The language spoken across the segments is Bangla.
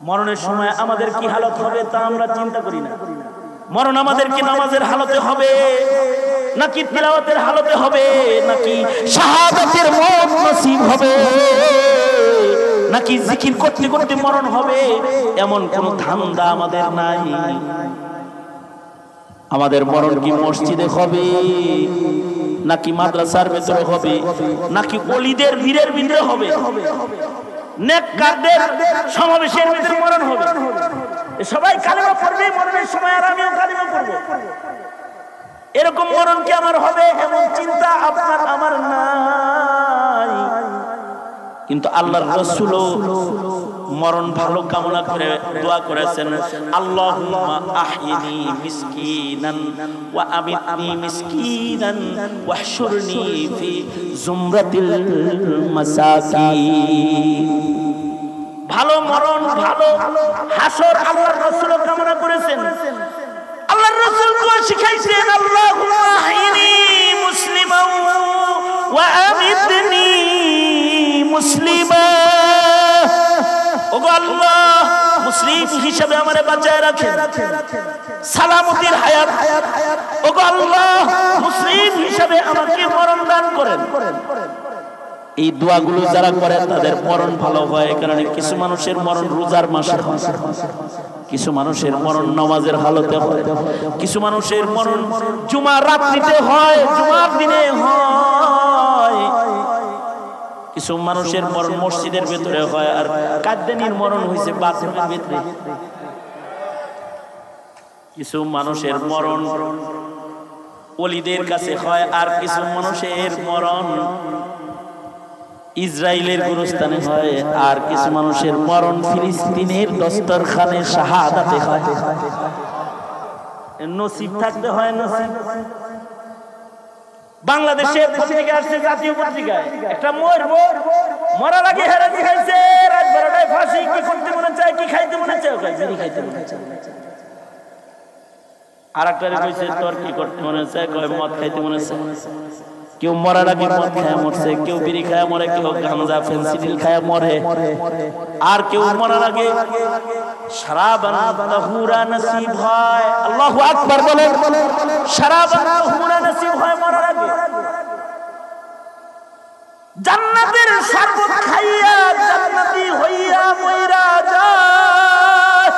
মরণের সময় আমাদের কি হালত হবে তা আমরা চিন্তা করি না। মরণ আমাদের কি নামাজের হালতে হবে, নাকি তিলাওয়াতের হালতে হবে, নাকি শাহাদাতের মত নসিব হবে, নাকি জিকির করতে করতে মরণ হবে, এমন কোন ধান্দা আমাদের নাই। আমাদের মরণ কি মসজিদে হবে, নাকি মাদ্রাসার ভেতরে হবে, নাকি ওলিদের বীরের ভিতরে হবে, নেককারদের সমাবেশের ভিতরে মরণ হবে? সবাই কালিমা পড়বে মরণের সময়, আর আমিও কালিমা পড়ব। এরকম মরণ কি আমার হবে, এমন চিন্তা আপনার আমার নাই। কিন্তু আল্লাহর রাসূল মরণ ভালো কামনা করে দোয়া করেছেন, আল্লাহুম্মা আহইনি মিসকিনান ওয়া আমিতনি মিসকিনান ওয়াহশুরনি ফি জুমরাতিল মাসাকিন। ভালো মরণ, ভালো হাসর আল্লাহর রাসূল কামনা করেছেন। আল্লাহর রাসূল দোয়া শিখাইছেন, আল্লাহুম্মা আহইনি মুসলিমান ওয়া আমিতনি মুসলিমা। ওগো আল্লাহ, মুসলিম হিসেবে আমারে বাঁচায় রাখেন, সালামতির হায়াত। ওগো আল্লাহ, মুসলিম হিসেবে আমাকে মরণ দান করেন। এই দোয়াগুলো যারা করে তাদের মরণ ভালো হয়। কারণ কিছু মানুষের মরণ রোজার মাসে হয়, কিছু মানুষের মরণ নামাজের হালতে হয়, কিছু মানুষের মরণ জুমার রাত্রিতে হয়, জুমার দিনে হয়, কিছু মানুষের মরণ মসজিদের ভেতরে হয়, আর কাদ্দানির মরণ হয়েছে বাথরুমের ভিতরে। কিছু মানুষের মরণ ওলিদের কাছে হয়, আর কিছু মানুষের মরণ ইসরায়েলের গুরুস্থানে হয়, আর কিছু মানুষের মরণ ফিলিস্তিনের দস্তরখানে শাহাদাতে হয়। নসিব থাকতে হয়, নসিব। বাংলাদেশের পত্রিকা আসছে, জাতীয় পত্রিকায়, একটা মরার আগে হেরাজি খাইছে, রাত 12টায় ফাঁসি। কি করতে মনে চায়, কি খাইতে মনে চায়, বিড়ি খাইতে মনে চায়। আর একটা কইছে, তোর কি করতে মনে চায়, কয় মদ খাইতে মনে চায়। কেউ মরার আগে মদ খায় মরছে, কেউ বিড়ি খায় মরে, কেউ গাঁজা ফেন্সিডিল খায় মরে, আর কেউ মরার আগে শারাবান তাহুরা নসিব হয়। আল্লাহু আকবার বলেন, শারাবান তাহুরা নসিব হয় মরার আগে। জান্নাতের শরবত খাইয়া জান্নাতি হইয়া মইরা যায়,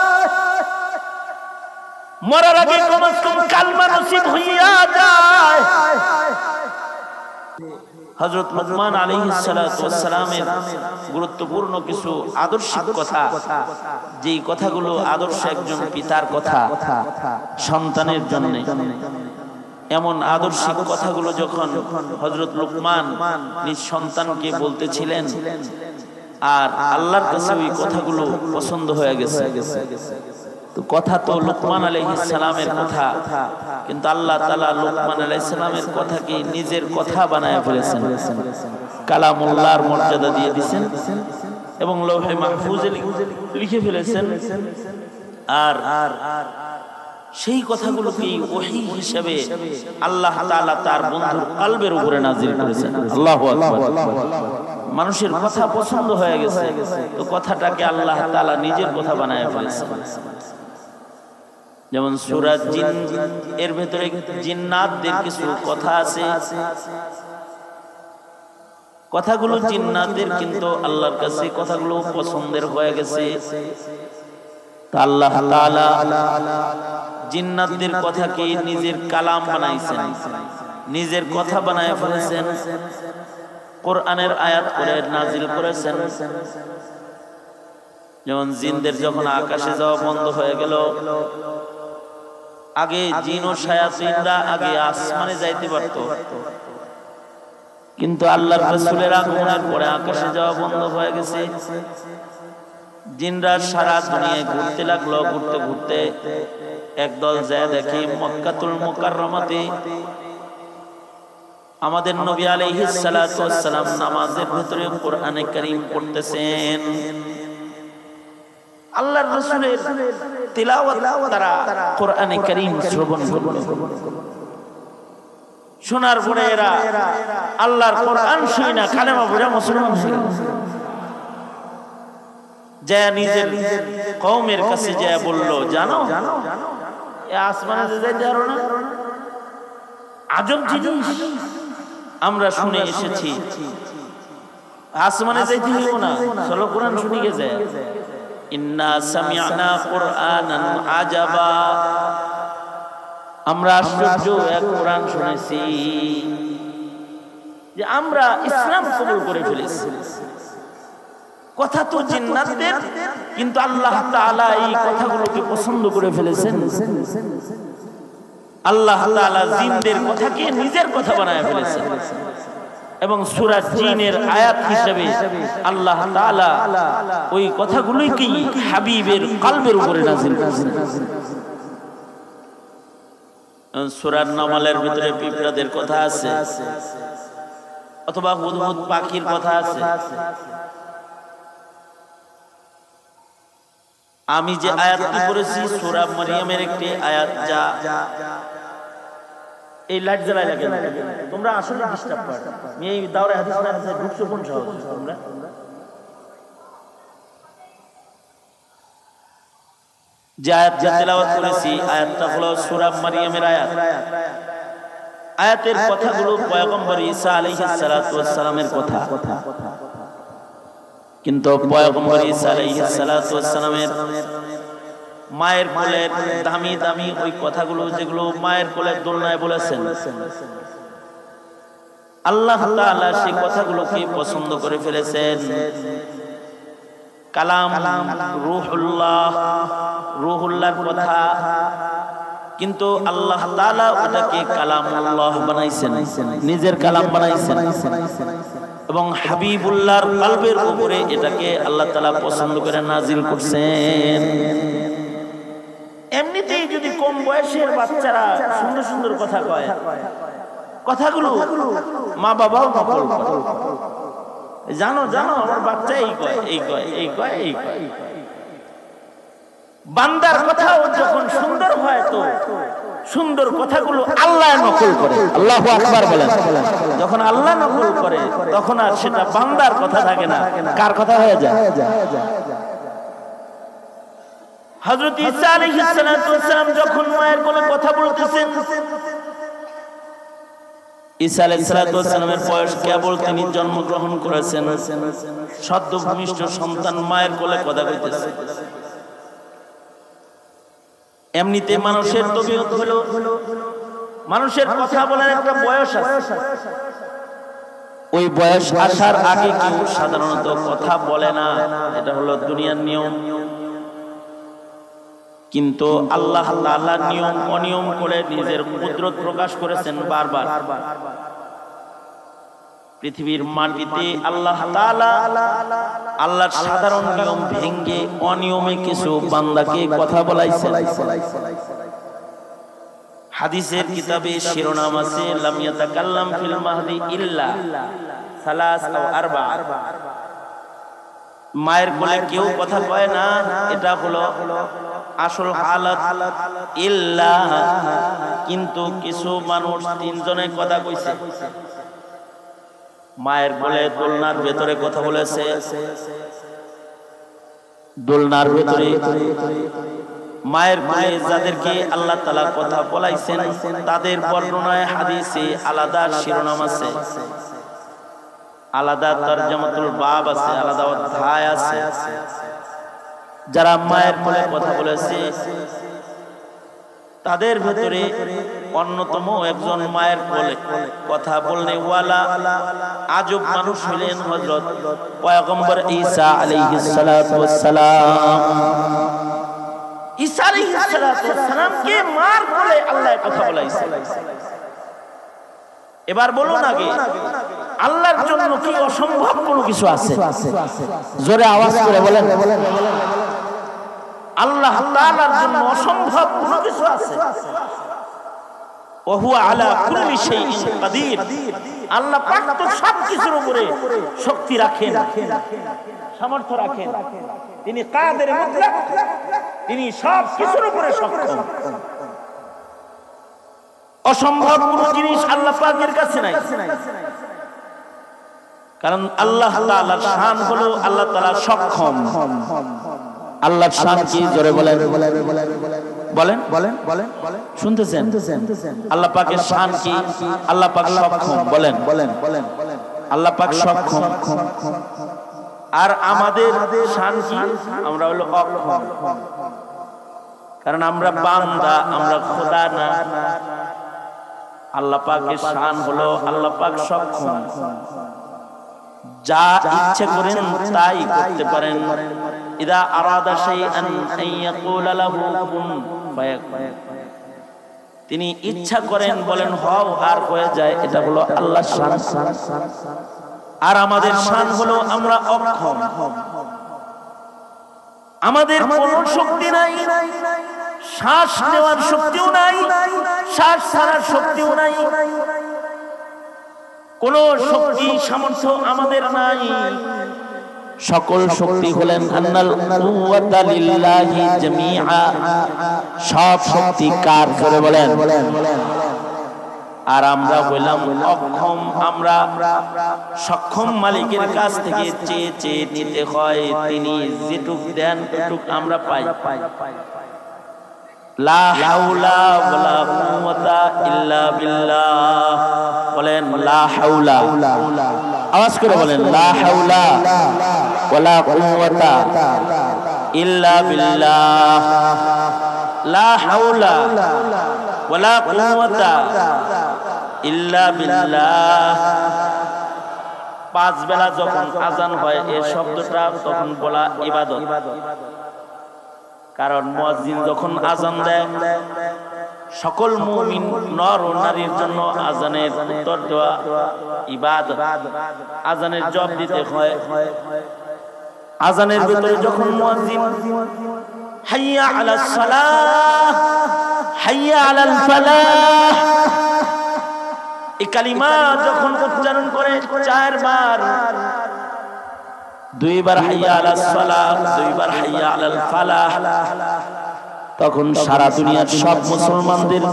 মরার আগে কমস কম কালমা নসিব হইয়া যায়। হযরত লুকমান আলাইহিস সালাতু ওয়াস সালামের গুরুত্বপূর্ণ কিছু আদর্শিক কথা, যেই কথাগুলো আদর্শ একজন পিতার কথা সন্তানের জন্য। এমন আদর্শিক কথাগুলো যখন হযরত লুকমান নিজ সন্তানকে বলতেছিলেন, আর আল্লাহর কাছে ওই কথাগুলো পছন্দ হয়ে গেছে। তো কথা তো লুকমান আলাইহিস সালামের কথা, কিন্তু আল্লাহ তাআলা লুকমান আলাইহিস সালামের কথাকে নিজের কথা বানায় ফেলেছেন, কালামুল্লাহর মর্যাদা দিয়ে দিয়েছেন এবং লৌহে মাহফুজে লিখে ফেলেছেন। আর সেই কথাগুলোকে ওহী হিসেবে আল্লাহ তাআলা তার বন্ধুর কলবের উপরে নাযিল করেছেন। আল্লাহু আকবার। মানুষের কথা পছন্দ হয়ে গেছে, তো কথাটাকে আল্লাহ তাআলা নিজের কথা বানায় ফেলেছেন। যেমন সূরা জিন এর ভেতরে জিন্নাতদের কিছু কথা আছে, কথাগুলো জিন্নাতদের কিন্তু আল্লাহর কাছে কথাগুলো পছন্দের হয়ে গেছে। তা আল্লাহ তাআলা জিন্নাতদের কথাকে নিজের কালাম বানাইছেন, নিজের কথা বানায় ফেলেছেন, কোরআনের আয়াত করে নাজিল করেছেন। যেমন জিনদের যখন আকাশে যাওয়া বন্ধ হয়ে গেল, আগে জিন ও শায়াতিনরা আগে আসমানে যাইতে পারত, কিন্তু আল্লাহর রাসূলের আগমনের পরে আকাশে যাওয়া বন্ধ হয়ে গেছে। জিনরা সারা দুনিয়ায় ঘুরতে লাগলো, ঘুরতে ঘুরতে একদল যায় দেখে মক্কাতুল মুকাররমাতে আমাদের নবী আলাইহিস সালাতু ওয়াস সালাম নামাজের ভিতরে কোরআনে কারীম পড়তেছেন। আল্লাহর রাসূলের তিলাওয়াত দ্বারা কোরআনে কারীম শ্রবণ করলো। শোনার পরে এরা আল্লাহর কোরআন শুনে না কালেমা পড়ে মুসলমান হয়ে গেল। যে নিজের কওমের কাছে যে বলল, জানো এ আসমানে যেতে পারো না, আজব জিনিস আমরা শুনে এসেছি, আসমানে যাইতে হইব না, চলো কোরআন শুনি গেছে। ইন্না সামি'না কুরআনান আজাবা, আমরা আশ্চর্য এক কোরআন শুনেছি, যে আমরা ইসলাম কবুল করে ফেলেছি। কথা তো জিন্নাতদের, কিন্তু আল্লাহ তাআলা এই কথাগুলোকে পছন্দ করে ফেলেছেন। আল্লাহ তাআলা জিনদের কথাকে নিজের কথা বানায় ফেলেছেন এবং সূরা জিনের আয়াত হিসেবে আল্লাহ তাআলা ওই কথাগুলোকে হাবিবের কলবের উপরে নাযিল করেছেন। সূরা নামলের ভিতরে পিঁপড়াদের কথা আছে, অথবা হুদহুদ পাখির কথা আছে। আমি যে আয়াতটি পড়েছি সূরা মারইয়ামের একটি আয়াত, যা এই লাইট জ্বালাই লাগে তোমরা আসলে ডিস্টার্ব করো। আমি এই দাওরা হাদিস না আছে ঢুকছো কোন সহজ তোমরা, যে আয়াত তেলাওয়াত করেছি আয়াতটা হলো সূরা মারইয়ামের আয়াত। আয়াতের কথাগুলো পয়গম্বর ঈসা আলাইহিস সালাতু ওয়াস সালামের কথা, কিন্তু পয়গম্বর ঈসা আলাইহিস সালাতু ওয়াস সালামের মায়ের কোলের দামি দামি ওই কথাগুলো, যেগুলো মায়ের কোলের দোলনায় বলেছেন, আল্লাহ তাআলা সেই কথাগুলোকে পছন্দ করে ফেলেছেন। কালাম রূহুল্লাহ, রূহুল্লাহর কথা, কিন্তু আল্লাহ তাআলা ওটাকে কালামুল্লাহ বানাইছেন, নিজের কালাম বানাইছেন এবং হাবিবুল্লাহর কলবের উপরে এটাকে আল্লাহ তাআলা পছন্দ করে নাজিল করছেন। এমনিতেই যদি কম বয়সের বাচ্চারা সুন্দর সুন্দর কথা কয়, কথাগুলো মা বাবাও নকল করে। জানো জানো আমার বাচ্চা এই কয় এই কয় এই কয় এই কয়। বান্দার কথাও যখন সুন্দর হয়, তো সুন্দর কথাগুলো আল্লাহ নকল করে। আল্লাহু আকবার বলেন। যখন আল্লাহ নকল করে তখন আর সেটা বান্দার কথা থাকে না, কার কথা হয়ে যায়? হযরত ঈসা আলাইহিস সালাতু ওয়াস সালাম যখন মায়ের কোলে কথা বলতেছেন, ঈসা আলাইহিস সালাতু ওয়াস সালামের বয়স কেবল তিনি জন্মগ্রহণ করেছেন, সদ্য ভূমিষ্ঠ সন্তান মায়ের কোলে কথা কইতেছে। এমনিতে মানুষের তবিয়ত হলো, মানুষের কথা বলার একটা বয়স আছে, ওই বয়স আসার আগে কেউ সাধারণত কথা বলে না, এটা হলো দুনিয়ার নিয়ম। কিন্তু আল্লাহ তাআলা নিয়ম অনিয়ম করে নিজের কুদরত প্রকাশ করেছেন বারবার। পৃথিবীর মাটিতে আল্লাহ তাআলা আল্লাহর সাধারণ নিয়ম ভেঙে অনিয়মে কিছু বান্দাকে কথা বলাইছেন। হাদিসের কিতাবে শিরোনাম আছে লাম ইয়াতাকাল্লাম ফিল মাহদি ইল্লা সালাস আও আরবা, মায়ের কোলে কেউ কথা কয় না, এটা হলো আসল হালাত। ইল্লা, কিন্তু কিছু মানুষ তিনজনে কথা কইছে, মায়ের কোলে দোলনার ভেতরে কথা বলেছে, দোলনার ভেতরে মায়ের কোলে যাদেরকে আল্লাহ তাআলা কথা বলাইছেন তাদের বর্ণনায় হাদিসে আলাদা শিরোনাম আছে, আলাদা তরজমাতুল বাব আছে, আলাদা অধ্যায় আছে। যারা মায়ের কোলে কথা বলেছে তাদের ভেতরে অন্যতম একজন মায়ের কোলে কথা বলনে ওয়ালা আজব মানুষ হলেন হযরত পয়গম্বর ঈসা আলাইহিস সালাতু ওয়াস সালাম। ঈসা আলাইহিস সালাতু ওয়াস সালামকে মার কোলে আল্লাহ কথা বলাইছে। এবার বলুন আগে, আল্লাহর জন্য কি অসম্ভব কোনো কিছু আছে? জোরে আওয়াজ করে বলেন। আল্লাহ তাআলার জন্য অসম্ভব কোনো কিছু আছে? ওয়া হুয়া আলা কুল্লি শাইইন কাদির। আল্লাহ পাক তো সব কিছুর উপরে শক্তি রাখেন, সামর্থ্য রাখেন। তিনি কাদের মুতলাক, তিনি সব কিছুর উপরে সক্ষম। অসম্ভব কোনো জিনিস আল্লাহ পাকের কাছে নাই। কারণ আল্লাহ তাআলার শান হলো আল্লাহ তাআলা সক্ষম। আল্লাহর শান কি জোরে বলেন বলেন বলেন বলেন শুনতেছেন? আল্লাহ পাকের শান কি? আল্লাহ পাক সক্ষম। বলেন বলেন বলেন আল্লাহ পাক সক্ষম। আর আমাদের শান কি? আমরা হলো অক্ষম, কারণ আমরা বান্দা, আমরা খোদা না। আল্লাহ পাকের শান হলো আল্লাহ পাক সক্ষম, যা ইচ্ছে করেন তাই করতে পারেন। ইদা আরাদা শাইআন আইয়াকুলা লাহু কুন ফায়াকুন, তিনি ইচ্ছা করেন বলেন হও আর হয়ে যায়। এটা হলো আল্লাহর শান। আর আমাদের শান হলো আমরা অক্ষম, আমাদের কোনো শক্তি নাই, শ্বাস নেওয়ার শক্তিও নাই, শ্বাস ছাড়ার শক্তিও নাই, কোন শক্তি সামর্থ্য আমাদের নাই। সকল শক্তি হলেন আন্নাল কুওয়াতা লিল্লাহি জামিআ, সব শক্তি কার? করে বলেন। আর আমরা হইলাম অক্ষম, আমরা সক্ষম মালিকের কাছ থেকে চেয়ে চেয়ে নিতে হয়। তিনি যেটুক দেন ততটুক আমরা পাই। লা হাওলা ওয়ালা কুওয়াতা ইল্লা বিল্লাহ। বলেন লা হাওলা, আওয়াজ করে বলেন লা হাওলা ওয়ালা কুওয়াতা ইল্লা বিল্লাহ। লা হাওলা ওয়ালা কুওয়াতা ইল্লা বিল্লাহ। পাঁচ বেলা যখন আজান হয় এই শব্দটা তখন বলা ইবাদত। কারণ মুয়াজ্জিন যখন আজান দেয় সকল মুমিন নর ও নারীর জন্য আজানের উত্তর দেওয়া ইবাদত। আজানের জবাব দিতে হয়। আজানের ভিতরে যখন মুয়াজ্জিন হাইয়া আলাস সালাহ হাইয়া আলাল ফালাহ এই কালিমা যখন উচ্চারণ করে চারবার, দুইবার হাইয়া আলাস সালাহ, দুইবার হাইয়া আলাল ফালাহ, তখন সারা দুনিয়ার সব মুসলমানদের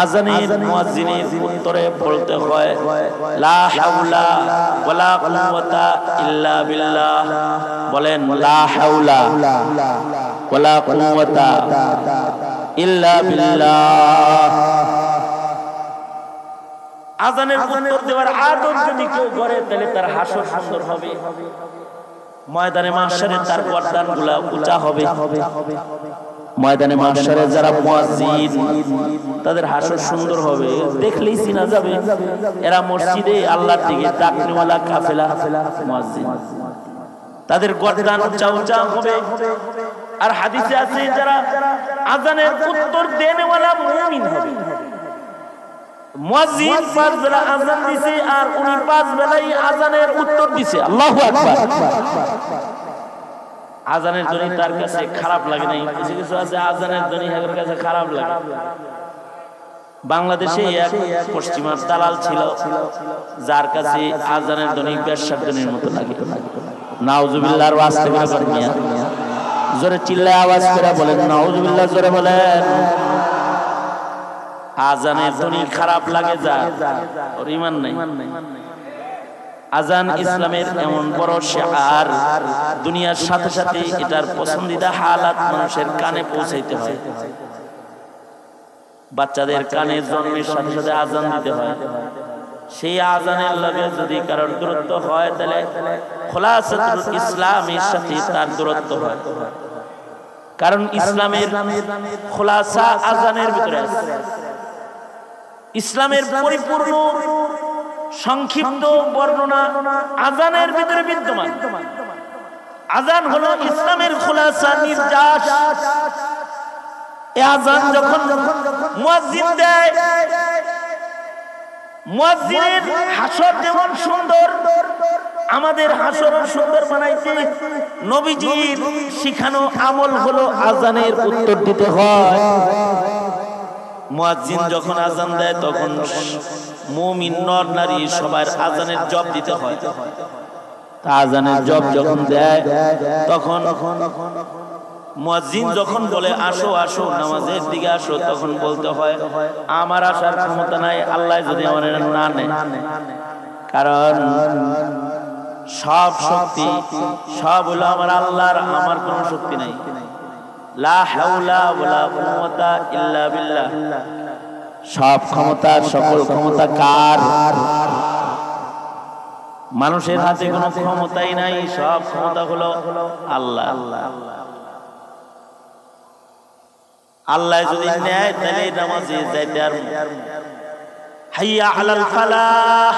আজানের মুয়াজ্জিনের উত্তরে বলতে হয় লা হাওলা ওয়ালা কুওয়াতা ইল্লা বিল্লাহ। বলেন লা হাওলা ওয়ালা কুওয়াতা ইল্লা বিল্লাহ। আজানের উত্তর দেওয়ার আদব যদি কেউ করে তাহলে তার হাসর সুন্দর হবে, ময়দানে মাহশারে তার গর্দানগুলো উঁচা হবে। ময়দানে মাহশারে যারা মুয়াজ্জিন তাদের হাসর সুন্দর হবে, দেখলেই চিনা যাবে এরা মসজিদে আল্লাহর দিকে ডাকনেওয়ালা কাফেলা মুয়াজ্জিন। তাদের গর্দান উঁচা উঁচা হবে। আর হাদিসে আছে যারা আজানের উত্তর দেনেওয়ালা মুমিন হবে। মুয়াজ্জিন পাঁচ বেলা আজান দিছে আর উনি পাঁচ বেলাই আজানের উত্তর দিছে। আল্লাহু আকবার। আজানের ধ্বনি তার কাছে খারাপ লাগে নাই। কিছু কিছু আছে আজানের ধ্বনি এর কাছে খারাপ লাগে। বাংলাদেশে এক পশ্চিমা দালাল ছিল যার কাছে আজানের ধ্বনি বেশ্যার ধ্বনির মতো লাগে। নাউজুবিল্লাহর ওয়াস্তে করে বলেন, জোরে চিল্লায় আওয়াজ করে বলেন নাউজুবিল্লাহ, জোরে বলেন। আজানের ধ্বনি খারাপ লাগে যার, ওর ঈমান নাই। আজান ইসলামের এমন বড় শিআর, দুনিয়ার সাথে সাথে এটার পছন্দিদা হালাত মানুষের কানে পৌঁছাইতে হয়। বাচ্চাদের কানে জন্মের সাথে সাথে আজান দিতে হয়। সেই আজানের লগে যদি কারোর দূরত্ব হয় তাহলে খোলাসাতুল ইসলামের সাথে তার দূরত্ব হয়। কারণ ইসলামের খোলাসা আজানের ভিতরে আছে। ইসলামের পরিপূর্ণ সংক্ষিপ্ত বর্ণনা আজানের ভিতরে বিদ্যমান। আজান হলো ইসলামের খোলাসা, নির্যাস। এই আজান যখন মুয়াজ্জিন দেয়, মুয়াজ্জিনের হাসর যেমন সুন্দর, আমাদের হাসরও সুন্দর বানাইতে নবীজির শিখানো আমল হলো আজানের উত্তর দিতে হয়। মুয়াজ্জিন যখন আজান দেয় তখন মুমিন নর নারী সবার আজানের জবাব দিতে হয়। তা আজানের জবাব যখন দেয় তখন মুয়াজ্জিন যখন বলে আসো আসো নামাজের দিকে আসো, তখন বলতে হয় আমার আসার ক্ষমতা নাই, আল্লাহ যদি আমার না নেয়। কারণ সব শক্তি সব হলো আমার আল্লাহর, আমার কোনো শক্তি নাই। লা হাওলা ওয়ালা কুওয়াতা ইল্লা বিল্লাহ। সব ক্ষমতা, সকল ক্ষমতা কার? মানুষের হাতে কোনো ক্ষমতাই নাই, সব ক্ষমতা হলো আল্লাহ। আল্লাহ যদি নেয় তাহলে নামাজে যাইতে আর হাইয়া আলাল ফালাহ,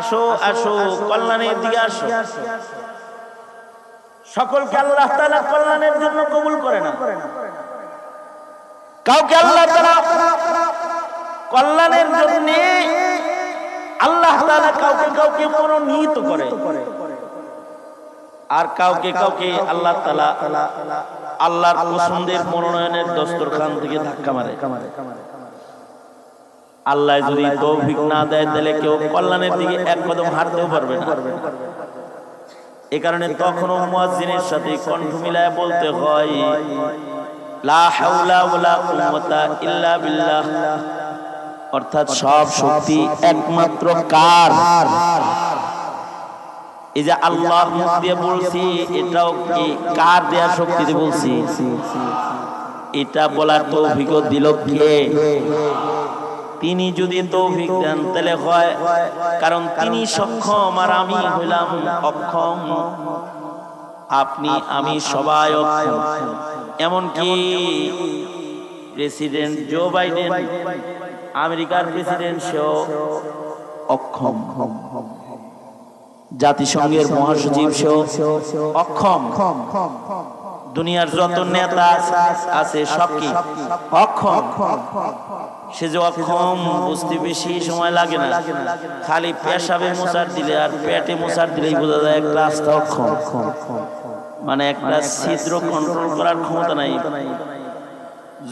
আসো আসো কল্যাণের দিকে আসো। সকলকে আল্লাহ তাআলা কল্যাণের জন্য কবুল করে না, কাউকে আল্লাহ তাআলা কল্যাণের জন্য আল্লাহ তাআলা কাউকে কাউকে মনোনীত করে, আর কাউকে কাউকে আল্লাহ তাআলা আল্লাহর পছন্দের মনোনয়নের দস্তরখান থেকে ধাক্কা মারে। আল্লাহ যদি তৌফিক না দেয় তাহলে কেউ কল্যাণের দিকে এক কদম হাঁটতেও পারবে না। এই কারণে তখনও মুয়াজ্জিনের সাথে কণ্ঠ মিলায় বলতে হয় লা হাওলা ওয়ালা কুওয়াতা ইল্লা বিল্লাহ, অর্থাৎ সব শক্তি একমাত্র কার? এই যে আল্লাহ মুখ দিয়ে বলছি, এটাও কি কার দেয়া শক্তিতে বলছি? এটা বলার তৌফিক দিল কে? তিনি যদি তৌফিক দেন তাহলে হয়, কারণ তিনি সক্ষম আর আমি হইলাম অক্ষম। আপনি আমি সবাই অক্ষম। এমনকি প্রেসিডেন্ট জো বাইডেন, আমেরিকার প্রেসিডেন্ট, সেও অক্ষম। জাতিসংঘের মহাসচিব সেও অক্ষম। দুনিয়ার যত নেতা আছে সব কি অক্ষম। সে যে অক্ষম বুঝতে বেশি সময় লাগে না, খালি পেশাবে মোছার দিলে আর পেটে মোছার দিলেই বোঝা যায় একটা রাস্তা অক্ষম। মানে একটা ছিদ্র কন্ট্রোল করার ক্ষমতা নাই।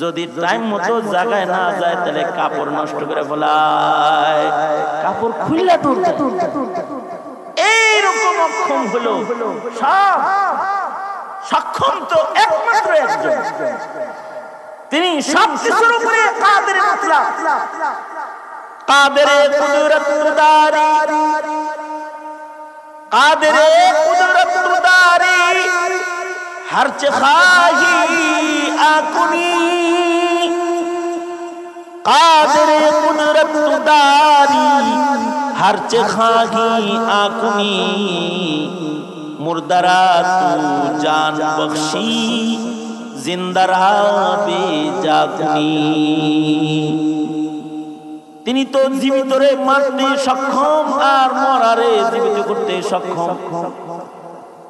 যদি টাইম মতো জায়গায় না যায় তাহলে কাপড় নষ্ট করে ফেলায়, কাপড় খুললে এইরকম অক্ষম হলো। সব সক্ষম তো একমাত্র একজন, তিনি সব কিছুর উপরে কাদের মুতলাক, কাদের কুদরত দারি, কাদের কুদরত দারি, हर खाही आकुनी, कादर कुदरत दारी, हर खाही आकुनी, मुर्दरा तू जान बख्शी, जिंदरा बेजाकुनी। তিনি তো জীবিতরে মারতে সক্ষম আর মরারে জীবিত করতে সক্ষম,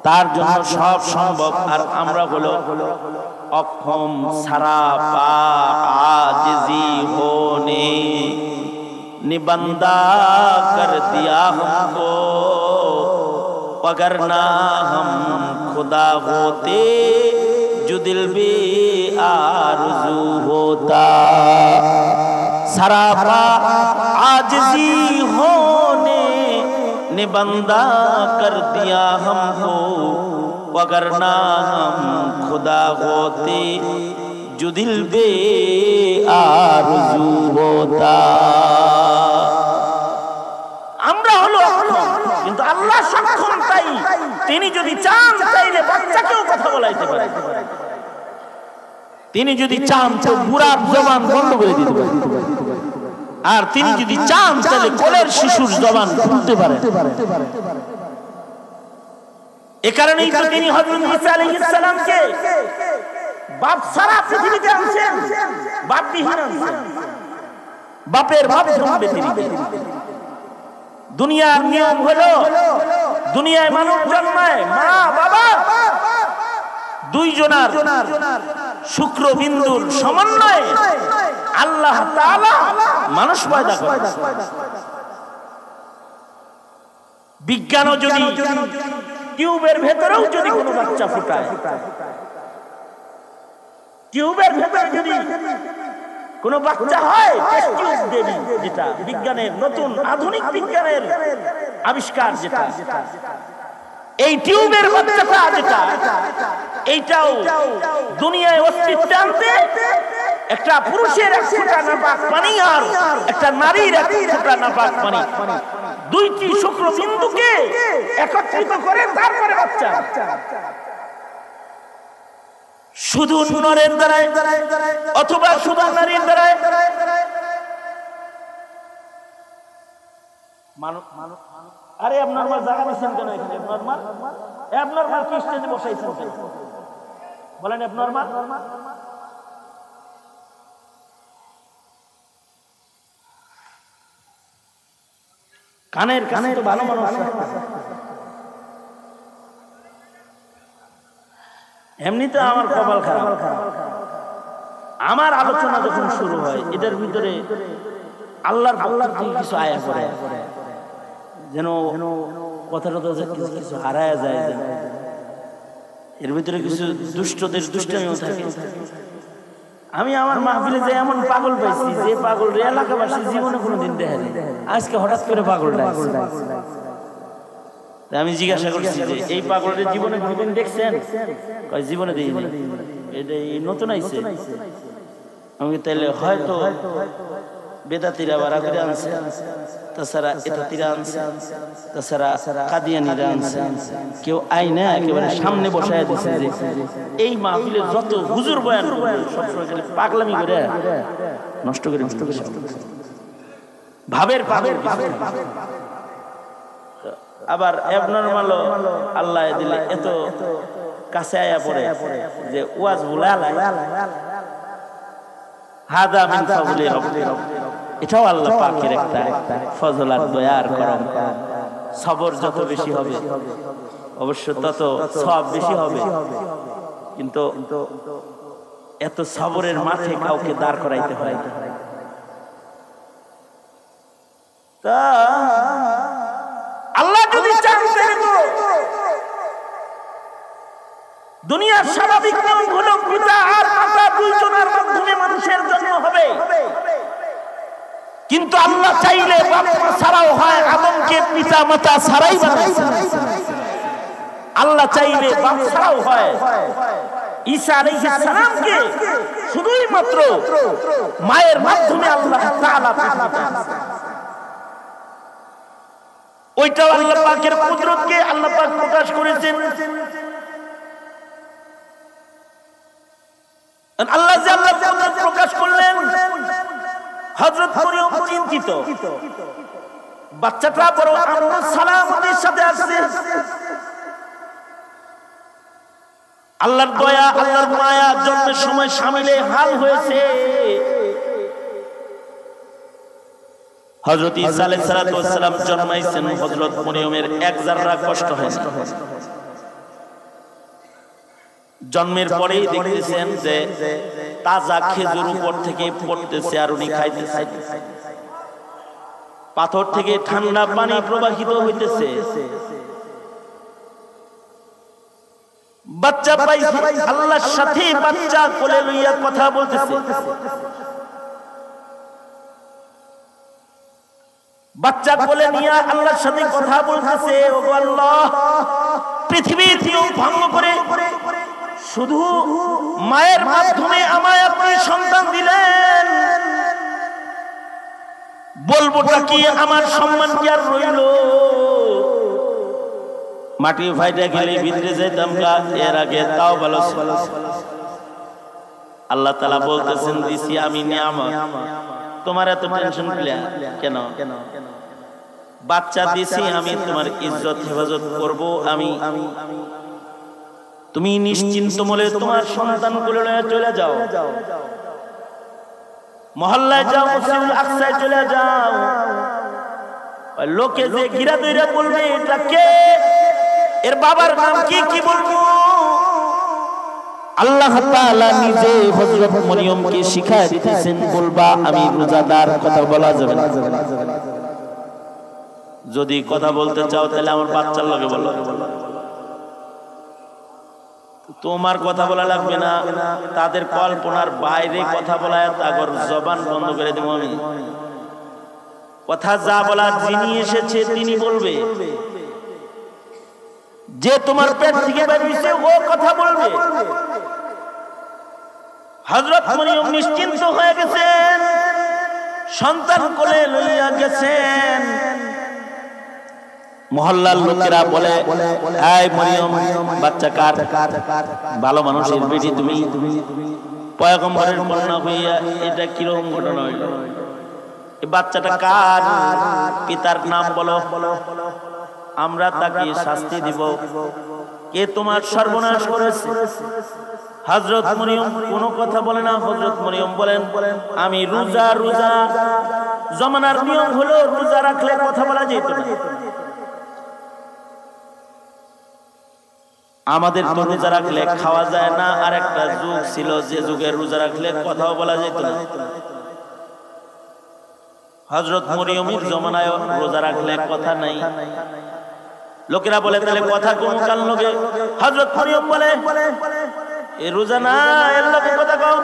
তার জন্য সব সম্ভব। আর আমরা হলো অক্ষম। সারা পা आजिज़ी होने निबंदा कर दिया हमको, वगरना हम खुदा होते जो दिल बे आरज़ू होता। सारा पा आजिज़ी होने निबंदा कर दिया हमको, वगरना हम खुदा होते जो दिल बे आरज़ू होता। আমরা হলো অক্ষম, কিন্তু আল্লাহ সক্ষম। তাই তিনি যদি চান তাইলে বাচ্চাকেও কথা বলাইতে পারে। তিনি যদি চান তো বুড়ার জবান বন্ধ করে দিতে পারে, আর তিনি যদি চান তাহলে কোলের শিশুর জবান খুলতে পারেন। এ কারণেই তো তিনি হযরত ঈসা আলাইহিস সালামকে বাপ ছাড়া পৃথিবীতে আনছেন, বাপ বিহীন আনছেন। বাপের ভাব ধরবে তিনি। দুনিয়ার নিয়ম হলো, দুনিয়ায় মানুষ জন্মায় মা বাবা দুইজনার শুক্রবিন্দুর সমন্বয়ে আল্লাহ তাআলা মানুষ পয়দা করে। বিজ্ঞানও যদি টিউবের ভেতরেও যদি কোনো বাচ্চা ফুটায়, টিউবের ভেতরে যদি কোনো বাচ্চা হয়, টেস্ট টিউব বেবি, যেটা বিজ্ঞানের নতুন আধুনিক বিজ্ঞানের আবিষ্কার, যেটা এই টিউবের বাচ্চাটা যেটা, এইটাও দুনিয়ায় অস্তিত্ব আনতে একটা পুরুষের এক ফোঁটা নাপাক পানি আর একটা নারীর এক ফোঁটা নাপাক পানি দুইটি শুক্রবিন্দুকে একত্রিত করে তারপরে বাচ্চা। শুধু নরের দ্বারায় অথবা শুধু নারীর দ্বারায় আরে অ্যাবনরমাল জায়গা দিচ্ছেন কেন এখানে? অ্যাবনরমাল কি স্টেজে বসাইছেন কেন বলেন? অ্যাবনরমাল কানের কানে তো ভালো মানুষ, এমনিতে আমার কপাল খারাপ। আমার আলোচনা যখন শুরু হয় এটার ভিতরে আল্লাহর পক্ষ থেকে কিছু আয়া করে, যেন কথাটা তো কিছু হারায় যায়, এর ভিতরে কিছু দুষ্টদের দুষ্টামিও থাকে। আমি আমার মাহফিলে যে এমন পাগল পাইছি, যে পাগল এলাকাবাসী জীবনে কোনোদিন দেখেনি, আজকে হঠাৎ করে পাগলটা। আমি জিজ্ঞাসা করছি যে এই পাগলের জীবনে জীবন দেখছেন? জীবনে দেখিনি, এটা নতুন আইছে। আমি তাইলে হয়তো বেদাতিরা বাড়া করে আনছে, তাছাড়া এটা তীরা আনছে, তাছাড়া কাদিয়ানিরা আনছে, কেউ আই না একেবারে সামনে বসায় দিচ্ছে যে এই মাহফিলে যত হুজুর বয়ান সবসময় খালি পাগলামি করে নষ্ট করে ভাবের ভাবের। আবার অ্যাবনরমাল আল্লাহ দিলে এত কাছে আয়া পড়ে যে ওয়াজ বলে হাদা মিন ফাজলি রাব্বি, এটাও আল্লাহ পাকের একটা ফজল আর দয়া আর করম। সবর যত বেশি হবে অবশ্য তত সওয়াব বেশি হবে, কিন্তু এত সবরের মাঠে কাউকে দাঁড় করাইতে হয়। তা আল্লাহ যদি চান দুনিয়ার স্বাভাবিক নিয়ম হলো পিতা আর মাতা দুইজনের মাধ্যমে মানুষের জন্ম হবে, কিন্তু আল্লাহ চাইলে বাপ মা ছাড়াও হয়, আদমকে পিতা মাতা ছাড়াই বানাইছেন। আল্লাহ চাইলে বাপ ছাড়াও হয়, ঈসা আলাইহিস সালামকে শুধুই মাত্র মায়ের মাধ্যমে আল্লাহ তাআলা পাঠান। ওইটাও আল্লাহ পাকের কুদরতকে আল্লাহ পাক প্রকাশ করেছেন। আল্লাহ যে আল্লাহ কুদরত প্রকাশ করলেন, হযরত মরিয়ম চিন্তিত, বাচ্চাটা বড় আমন সালামতের সাথে আসছে। আল্লাহর দয়া আল্লাহর মায়া জন্মের সময় শামিলে হাল হয়েছে। হযরত ঈসা আলাইহিস সালাম জন্মাইছেন, হযরত মরিয়মের এক যারা কষ্ট হয়নি। জন্মের পরেই দেখতেছেন যে তাজা খেজুর উপর থেকে পড়তেছে আর উনি খাইতেছেন। পাথর থেকে ঠান্ডা পানি প্রবাহিত হইতেছে। বাচ্চা পাইছে, আল্লাহর সাথে বাচ্চা কোলে লইয়া কথা বলতেছে। বাচ্চা কোলে নিয়ে আল্লাহর সাথে কথা বলতেছে। ও আল্লাহ, পৃথিবীর নিয়ম ভঙ্গ করে শুধু মায়ের মাধ্যমে আমায় আপনি সন্তান দিলেন, বলবোটা কি? আমার সম্মান কি আর রইল? মাটি ফাইটা গেলে ভিতরে যেতাম এর আগে, তাও ভালো। আল্লাহ তাআলা বলতেছেন দিছি আমি নিয়ামত, তোমার এত টেনশন কেন? বাচ্চা দিছি আমি, তোমার ইজ্জত হেফাজত করব আমি। তুমি নিশ্চিন্ত মনে তোমার সন্তান কোলে নিয়ে চলে যাও, মহল্লায় যাও, মসজিদুল আকসায় চলে যাও। লোকে যে ঘিরা দইরা বলবে এটা কে, এর বাবার নাম কি, কি বলবো? আল্লাহ তাআলা নিজে হযরত মরিয়মকে শিখায় দিতেছেন, বলবা আমি রোজাদার। কথা বলা যাবে না। যদি কথা বলতে চাও তাহলে আমার বাচ্চার লগে বলো, তোমার কথা বলা লাগবে না। তাদের কল্পনার বাইরে কথা বলা, তাগর জবান বন্ধ করে দেব আমি। কথা যা বলার যিনি এসেছে তিনি বলবে, যে তোমার পেট থেকে বের হইছে ও কথা বলবে। হযরত মরিয়ম নিশ্চিন্ত হয়ে গেছেন, সন্তান কোলে লইয়া গেছেন। মহল্লার লোকেরা বলে, এই মরিয়ম বাচ্চা কার? ভালো মানুষের বেটি তুমি, পয়গম্বরের কন্যা হইয়া এটা কিরকম ঘটনা হইল? এই বাচ্চাটা কার? পিতার নাম বলো, আমরা তাকে শাস্তি দিব। কে তোমার সর্বনাশ করেছে? হযরত মরিয়ম কোনো কথা বলে না। হযরত মরিয়ম বলেন, আমি রোজা জমানার নিয়ম হলো রোজা রাখলে কথা বলা যেত না। আমাদের তো রোজা রাখলে খাওয়া যায় না, আর একটা যুগ ছিল যে যুগে রোজা রাখলে কথাও বলা যেত না। হযরত মরিয়মের জমানায় রোজা রাখলে কথা নাই। লোকেরা বলে তাহলে কথা কোন কাল লগে? হযরত মরিয়ম বলে, এই রোজা না, এর লগে কথা কও।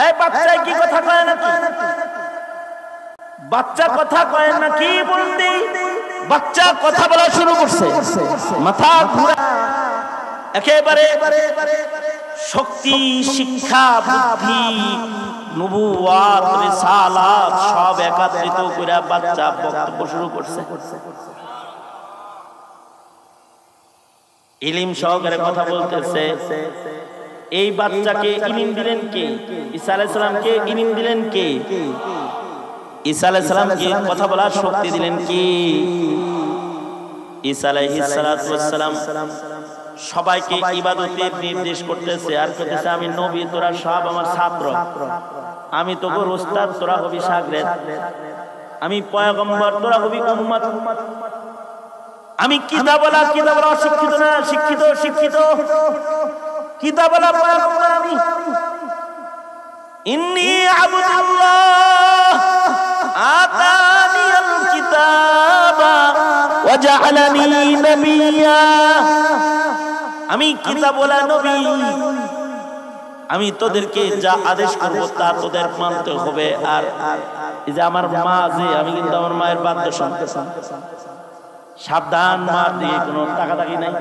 এই বাচ্চা কি কথা কয় নাকি? বাচ্চা কথা কয় নাকি বলতে বাচ্চা কথা বলা শুরু করছে, মাথা ঘুরা, একেবারে শক্তি, শিক্ষা, বুদ্ধি, নবুয়াত, রিসালাত সব একত্রিত করে বাচ্চা বক্তব্য শুরু করছে। ইলম সহকারে কথা বলতেছে। এই বাচ্চাকে ইলম দিলেন কে? ঈসা আলাইহিস সালামকে ইলম দিলেন কে? ঈসা আলাইহিস সালামকে কথা বলার শক্তি দিলেন কে? ঈসা আলাইহিস সালাম সবাইকে ইবাদতের নির্দেশ করতেছে আর কইতেছে, আমি নবী, তোরা সব আমার ছাত্র, আমি তোর উস্তাদ, তোরা হবি শাগরেদ, আমি পয়গম্বর, তোরা হবি উম্মত, আমি কিতাবওয়ালা শিক্ষিত না, শিক্ষিত কিতাবওয়ালা পয়গম্বর আমি। ইন্নী আবদুল্লাহ আতানিয়াল কিতাবা ওয়া জাআলানি নাবিয়্যা, আমি কিতাবওয়ালা নবী, আমি তোদেরকে যা আদেশ করব তা তোদের মানতে হবে। আর এই যে আমার মা, যে আমি কিন্তু আমার মায়ের বাধ্য সন্তান, সাবধান, মার দিয়ে কোনো তাকাতাকি নাই,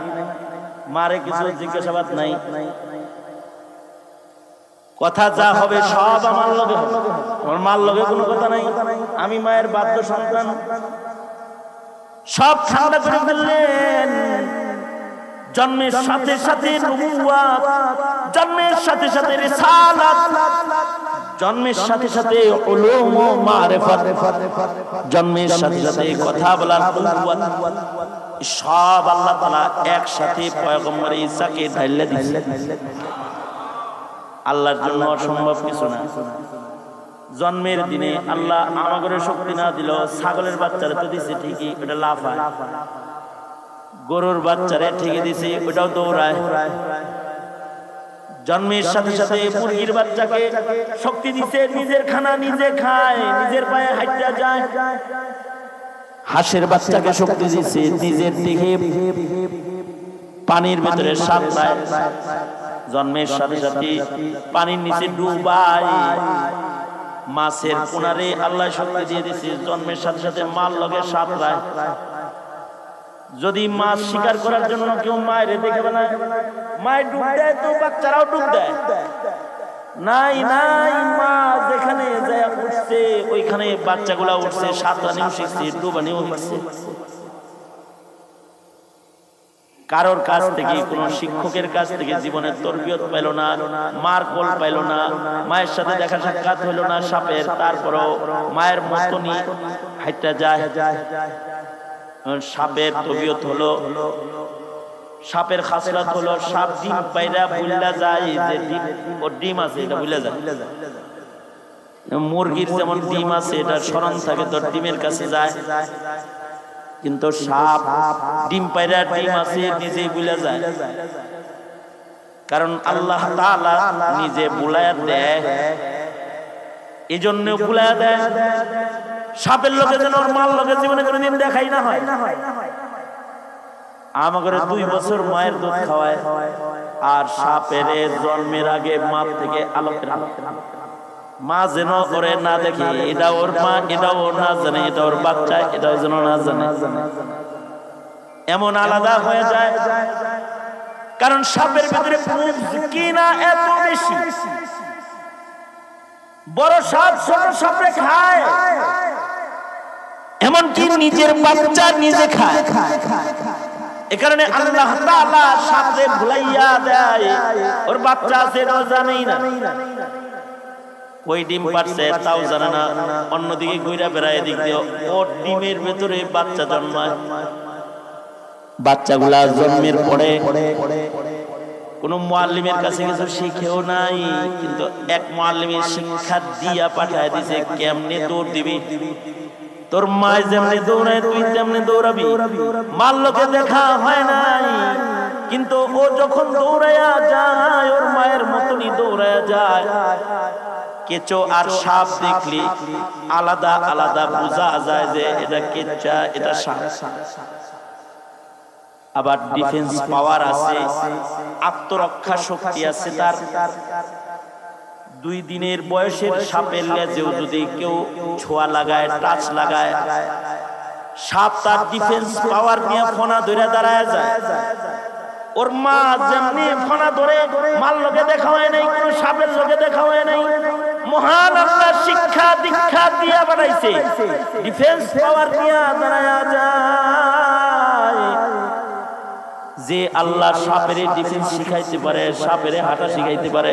মারে কিছু জিজ্ঞাসাবাদ নাই, কথা যা হবে সব আমার লগে হবে, আমার মার লগে কোনো কথা নাই, আমি মায়ের বাধ্য সন্তান। সব ঠান্ডা করে ফেললেন। জন্মের সাথে সাথে নবুওয়াত, জন্মের সাথে সাথে রিসালাত, জন্মের সাথে সাথে উলুম ও মারিফাত, জন্মের সাথে সাথে কথা বলার কুওয়াত, সব আল্লাহ তাআলা একসাথে পয়গম্বর ঈসাকে ঢাইলা দিয়েছেন। আল্লাহর জন্য অসম্ভব কিছু না। জন্মের দিনে আল্লাহ আমাগরে শক্তি না দিল, ছাগলের বাচ্চারে তো দিছে ঠিকই, ওটা লাফায়, গরুর বাচ্চারে ঠিকই দিছে, ওটাও দৌড়ায়। জন্মের সাথে সাথে মুরগির বাচ্চাকে শক্তি দিছে, নিজের খানা নিজে খায়, নিজের পায়ে হাঁটা যায়। হাঁসের বাচ্চাকে শক্তি দিছে, নিজের দিকে পানির ভিতরে সাঁতরায়। জন্মের সাথে সাথে পানির নিচে ডুবায়। মাছের কোনারে আল্লাহ শক্তি দিয়ে দিছে, জন্মের সাথে সাথে মাল লগে সাঁতরায়। যদি মাছ শিকার করার জন্য কেউ মায়ের দেখে বানায়, মায়ের ডুব দেয় তো বাচ্চারাও ডুব দেয়। নাই মা যেখানে যায় উঠছে ওইখানে বাচ্চাগুলা উঠছে, সাঁতরানিও শিখছে, ডুবানিও শিখছে। কারোর কাছ থেকে, কোন শিক্ষকের কাছ থেকে জীবনের তরবিয়ত পাইল না, মার কোল পাইল না, মায়ের সাথে দেখা সাক্ষাৎ হইল না সাপের, তারপরও মায়ের মতনই হাইটা যায়। সাপের তরবিয়ত হলো, সাপের খাসলাত হলো, সাপ ডিম পাইরা বুইলা যায়, যে ডিম ও ডিম আছে এটা বুইলা যায়। মুরগির যেমন ডিম আছে এটা স্মরণ থাকে, তো ডিমের কাছে যায়। কিন্তু সাপ ডিম পাইরা ডিম আছে নিজেই বুইলা যায়, কারণ আল্লাহ তাআলা নিজে বুলায়া দেয়, এই জন্য বুলায়া দেয়। সাপের লোকে যেন ওর মাল লোকে জীবনে কোনোদিন দেখাই না হয়। আমাদের 2 বছর মায়ের দুধ খাওয়ায়, আর সাপের জন্মের আগে মা থেকে আলোকের মা যেন করে না দেখে, এটা ওর মা, এটা ওর না জানে, এটা ওর বাচ্চা, এটাও যেন না জানে, এমন আলাদা হয়ে যায়। কারণ সাপের ভিতরে কি না এত বেশি, বড় সাপ ছোট সাপে খায়, এমনকি নিজের বাচ্চা নিজে খায়। এ কারণে আল্লাহ তাআলা সাথে ভুলাইয়া দেয়, ওর বাচ্চা আছে এটাও জানেই না, ওই ডিম পারছে তাও জানে না, অন্যদিকে ঘুরে বেড়ায়, এদিক দিয়ে ওর ডিমের ভেতরে বাচ্চা জন্মায়। বাচ্চাগুলা জন্মের পরে কোন মুআল্লিমের কাছে কিছু শিখেও নাই, কিন্তু এক মুআল্লিমের শিক্ষা দিয়া পাঠায় দিছে কেমনে দৌড় দিবি, তোর মা যেমনি দৌড়ায় তুই তেমনি দৌড়াবি। মার লোকে দেখা হয় নাই, কিন্তু ও যখন দৌড়াইয়া যায় ওর মায়ের মতনই দৌড়াইয়া যায়। কেঁচো আর সাপ দেখলি আলাদা আলাদা বোঝা যায় যে এটা কেঁচা এটা সাপ। আবার ডিফেন্স পাওয়ার আছে, আত্মরক্ষা শক্তি আছে তার। 2 দিনের বয়সের সাপের লেজেও যদি কেউ ছোঁয়া লাগায়, টাচ লাগায়, সাপ তার ডিফেন্স পাওয়ার নিয়ে ফনা ধরে দাঁড়ায় যায়। ওর মা যেমনি ফনা ধরে মার লোকে দেখা হয় নাই, কোন সাপের লোকে দেখা হয় নাই। মহান আল্লাহ শিক্ষা দীক্ষা দিয়া বানাইছে, ডিফেন্স পাওয়ার নিয়ে দাঁড়ায় যায়। যে আল্লাহ সাপের ডিফেন্স শিখাইতে পারে, সাপের হাঁটা শিখাইতে পারে,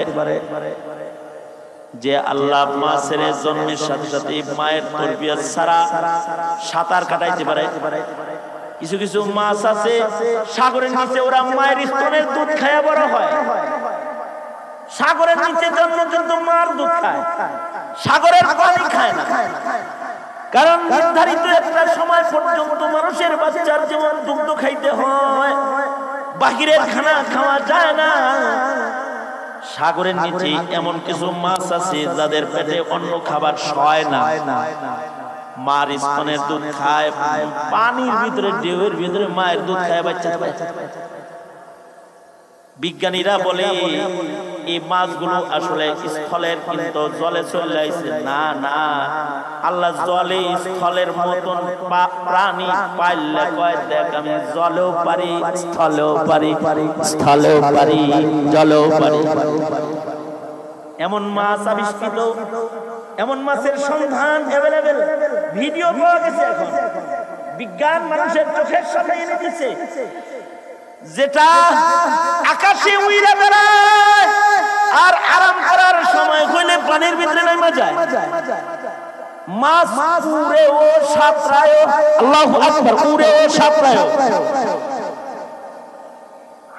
যে আল্লাহ মাছের জন্মের সাথে সাথে মায়ের তরবিয়ত ছাড়া সাঁতার কাটাইতে পারে। কিছু কিছু মাছ আছে সাগরের নিচে, ওরা মায়ের স্তনের দুধ খায়া বড় হয়। সাগরের নিচে জন্ম কিন্তু মার দুধ খায়, সাগরের পানি খায় না। কারণ নির্ধারিত একটা সময় পর্যন্ত মানুষের বাচ্চার যেমন দুগ্ধ খাইতে হয়, বাহিরের খানা খাওয়া যায় না। সাগরের নিচে এমন কিছু মাছ আছে যাদের পেটে অন্য খাবার সয় না, মার স্তনের দুধ খায়, পানির ভিতরে ঢেউয়ের ভিতরে মায়ের দুধ খায় বাচ্চা। বিজ্ঞানীরা বলে এই মাছগুলো আসলে স্থলের, কিন্তু জলে চলে আসছে না। না, আল্লাহ জলে স্থলের মতন প্রাণী পাইলে কয় দেখ আমি জলেও পারি, স্থলেও পারি, স্থলেও পারি, জলেও পারি। এমন মাছ আবিষ্কৃত, এমন মাছের সন্ধান অ্যাভেলেবেল, ভিডিও পাওয়া গেছে। এখন বিজ্ঞান মানুষের চোখের সামনে এনে দিচ্ছে, যেটা আকাশে উইরা বেড়ায় আর আরাম করার সময় হইলে পানির ভিতরে নেমে যায়। মাছ উড়ে ও সাঁতরায়, আল্লাহু আকবার, উড়ে ও সাঁতরায়।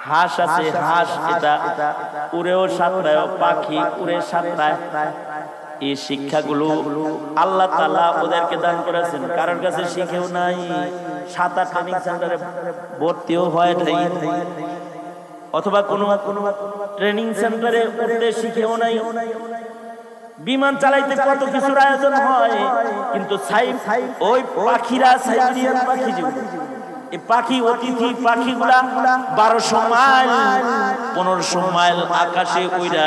হাঁস আছে, হাঁস এটা উড়েও সাঁতরায়, পাখি উড়ে সাঁতরায়। এই শিক্ষাগুলো আল্লাহ তাআলা ওদেরকে দান করেছেন, কারোর কাছে শিখেও নাই। সাঁতার ট্রেনিং সেন্টারে ভর্তিও হয় নাই, অথবা কোনো ট্রেনিং সেন্টারে উঠতে শিখেও নাই। বিমান চালাইতে কত কিছুর আয়োজন হয়, কিন্তু ওই পাখিরা সাইবেরিয়ান পাখি, এই পাখি অতিথি পাখিগুলা 1200 মাইল 1500 মাইল আকাশে উইরা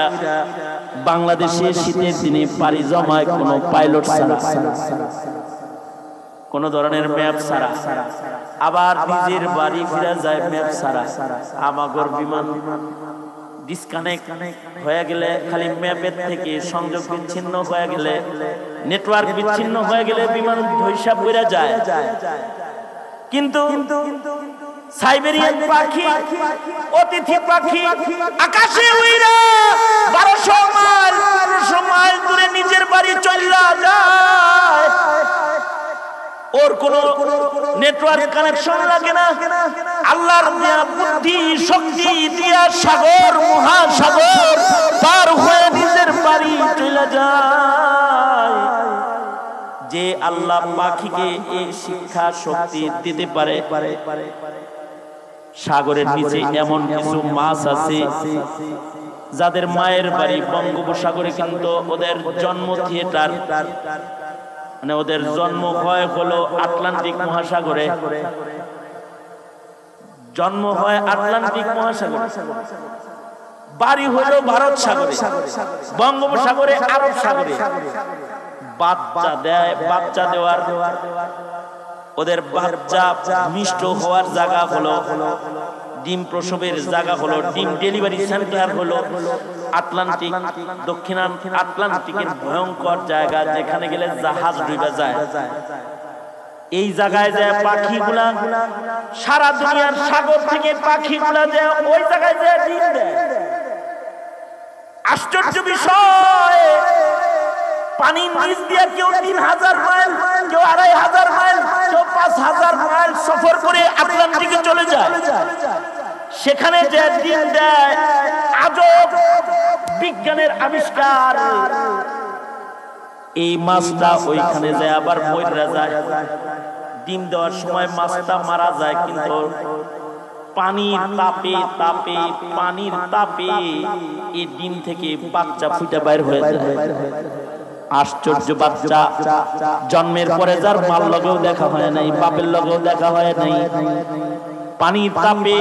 বাংলাদেশের শীতের দিনে পাড়ি জমায় কোনো পাইলট ছাড়া, কোন ধরনের ম্যাপ ছাড়া। আবার নিজের বাড়ি ফিরে যায় ম্যাপ ছাড়া। আমাগর বিমান ডিসকানেক্ট হয়ে গেলে, খালি ম্যাপের থেকে সংযোগ বিচ্ছিন্ন হয়ে গেলে, নেটওয়ার্ক বিচ্ছিন্ন হয়ে গেলে বিমান ধৈর্য পড়ে যায়। কিন্তু সাইবেরিয়ান পাখি, অতিথি পাখি আকাশে উইরা 1200 মাইল 1500 মাইল দূরে নিজের বাড়ি চলে যায়। ওর কোন নেটওয়ার্ক কানেকশন লাগে না। আল্লাহর বুদ্ধি শক্তি দিয়া সাগর মহাসাগর পার হয়ে নিজের বাড়ি চলে যায়। যে আল্লাহ পাখিকে এই শিক্ষা শক্তি দিতে পারে, সাগরের নিচে এমন কিছু মাছ আছে যাদের মায়ের বাড়ি বঙ্গোপসাগরে, কিন্তু ওদের জন্ম থিয়েটার, মানে ওদের জন্ম হয় হলো আটলান্টিক মহাসাগরে, জন্ম হয় আটলান্টিক মহাসাগরে, বাড়ি হলো ভারত সাগরে, বঙ্গোপসাগরে, আরব সাগরে। বাচ্চা দেয়, বাচ্চা দেওয়ার, ওদের বাচ্চা মিষ্ট হওয়ার জায়গা হলো, ডিম প্রসবের জায়গা হলো, ডিম ডেলিভারি সেন্টার হলো আটলান্টিক, দক্ষিণ আটলান্টিকের ভয়ঙ্কর জায়গা, যেখানে গেলে জাহাজ ডুবে যায়। এই জায়গায় যে পাখিগুলা সারা দুনিয়ার সাগর থেকে পাখিগুলা যে ওই জায়গায় যে ডিম দেয়। আশ্চর্য বিষয়, পানির নিচ দিয়ে কেউ 3000 মাইল, কেউ 2500 মাইল, কেউ 5000 মাইল সফর করে আটলান্টিকে চলে যায়। সেখানে যে ডিম দেয়, আজব বিজ্ঞানের আবিষ্কার। এই মাছটা ওইখানে যায় আবার মরে যায়। ডিম দেওয়ার সময় মাছটা মারা যায়, কিন্তু পানির তাপে পানির তাপে এই ডিম থেকে বাচ্চা ফুটে বাইর হয়ে যায়। আশ্চর্য বাচ্চা, জন্মের পরে যার মার লগেও দেখা হয় নাই, বাপের লগেও দেখা হয় নাই। পানির তাপে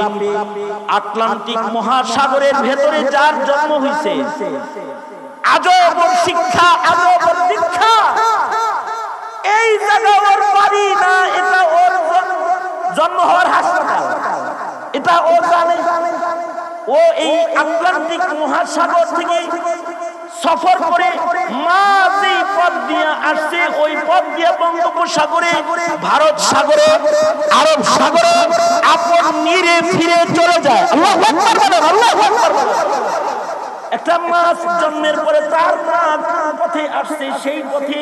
আটলান্টিক মহাসাগরের ভেতরে যার জন্ম হয়েছে, আজব শিক্ষা, আজব দীক্ষা। এই জায়গা ওর বাড়ি না, এটা ওর জন্ম হওয়ার হাসপাতাল, এটা ও জানে। ও এই আটলান্টিক মহাসাগর থেকে সফর করে মা যে পথ দিয়ে আসছে, ওই পথ দিয়ে বঙ্গোপসাগরে, ভারত সাগরে, আরব সাগরে আপন নিরে ফিরে চলে যায়। আল্লাহু আকবার বলেন, আল্লাহু আকবার বলেন। একটা মাছ জন্মের পরে তার পথে আসছে, সেই পথে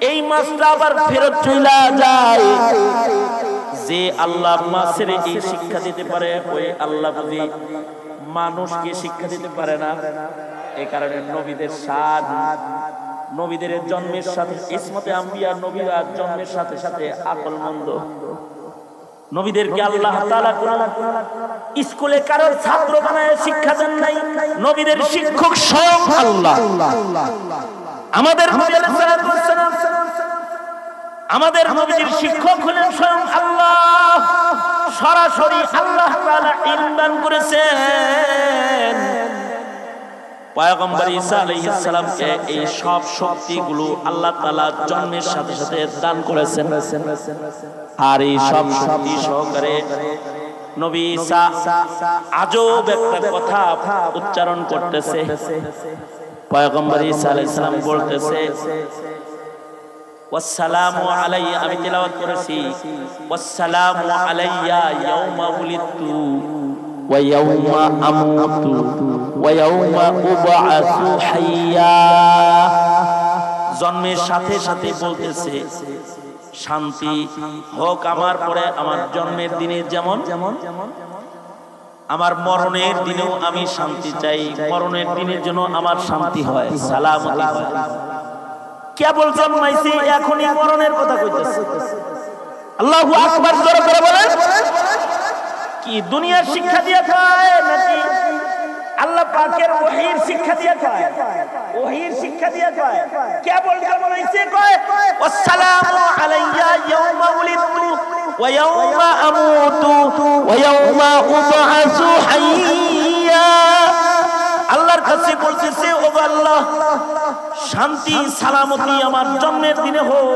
এই মাছটা আবার ফেরত চলে যায়। যে আল্লাহ মাছের এই শিক্ষা দিতে পারে, ওই আল্লাহ বুঝি মানুষকে শিক্ষা দিতে পারে না। এই কারণে নবীদের শান, নবীদের জন্মের সাথে ইসমতে আম্বিয়া, নবীরা জন্মের সাথে সাথে আকলমন্দ। নবীদেরকে আল্লাহ তাআলা স্কুলে কারোর ছাত্র বানায় শিক্ষা দেন নাই, নবীদের শিক্ষক স্বয়ং আল্লাহ। আমাদের নবী আলাইহিস সালাম, আমাদের নবীর শিক্ষক হলেন স্বয়ং আল্লাহ। সরাসরি আল্লাহ তাআলা ইলম দান করেছেন। পয়গম্বর ঈসা আলাইহিস সালামকে এই সব শক্তিগুলো আল্লাহ তাআলা জন্মের সাথে সাথে দান করেছেন। আর এই সব শক্তি সহকারে নবী ঈসা আজব একটা কথা উচ্চারণ করতেছে। পয়গম্বর ঈসা আলাইহিস সালাম বলতেছে, ওয়াসসালামু আলাইয়া, আমি তেলাওয়াত করেছি, ওয়াসসালামু আলাইয়া ইয়াউমা উলিদতু ওয়া ইয়াউমা আমুতু ওয়া ইয়াউমা উবআসু হাইয়া। জন্মের সাথে সাথে বলতেছে, শান্তি হোক আমার পরে আমার জন্মের দিনে, যেমন আমার মরণের দিনেও আমি শান্তি চাই। মরণের দিনের জন্য আমার শান্তি হয়, সালামতি হয়। কেবল জন্মাইছি, এখনই মরণের কথা কইতেছে। আল্লাহু আকবার জোরে করে বলেন। কি দুনিয়ার শিক্ষা দিয়ে কয় নাকি আল্লাহ পাকের ওহীর শিক্ষা দিয়ে কয়? ওহীর শিক্ষা দিয়ে কয়। কেবল জন্মাইছে কয়, ওয়াসসালামু আলাইয়া ইয়াউমা উলিদতু ওয়া ইয়াউমা আমুতু ওয়া ইয়াউমা উবআসু হাইয়া। আল্লাহর কাছে বলতেছে, ও আল্লাহ, শান্তি সালামতি আমার জন্মের দিনে হোক,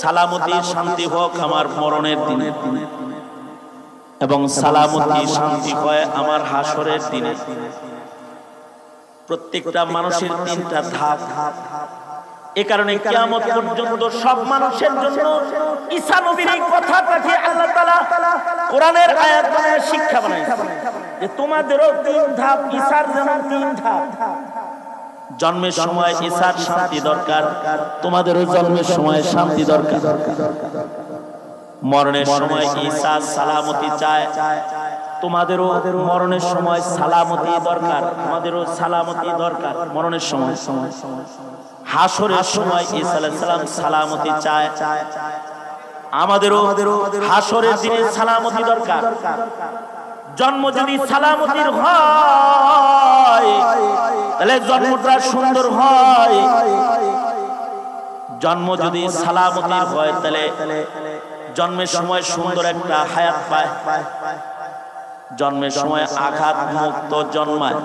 সালামতি শান্তি হোক আমার মরণের দিনে, এবং সালামতি শান্তি হয় আমার হাসরের দিনে। প্রত্যেকটা মানুষের তিনটা ধাপ। এ কারণে কিয়ামত পর্যন্ত সব মানুষের জন্য ঈসা নবীর এই কথাটাকে আল্লাহ তাআলা কোরআনের আয়াত বানায় শিক্ষা বানাইছে যে তোমাদেরও তিন ধাপ, ঈসার যেমন তিন ধাপ। জন্মের সময় ঈসার শান্তি দরকার, তোমাদেরও জন্মের সময় শান্তি দরকার। মরণের সময় ঈসা সালামতি চায়, তোমাদেরও মরণের সময় সালামতি দরকার, তোমাদেরও সালামতি দরকার মরণের সময়। হাসরের সময় ঈসা আলাইহিস সালাম সালামতি চায়, আমাদেরও হাসরের দিনে সালামতি দরকার। জন্ম যদি সালামতির হয় তাহলে জন্মটা সুন্দর হয়, জন্ম যদি সালামতির হয় তাহলে জন্মের সময় সুন্দর একটা হায়াত পায়, জন্মের সময় আঘাত মুক্ত জন্মায়।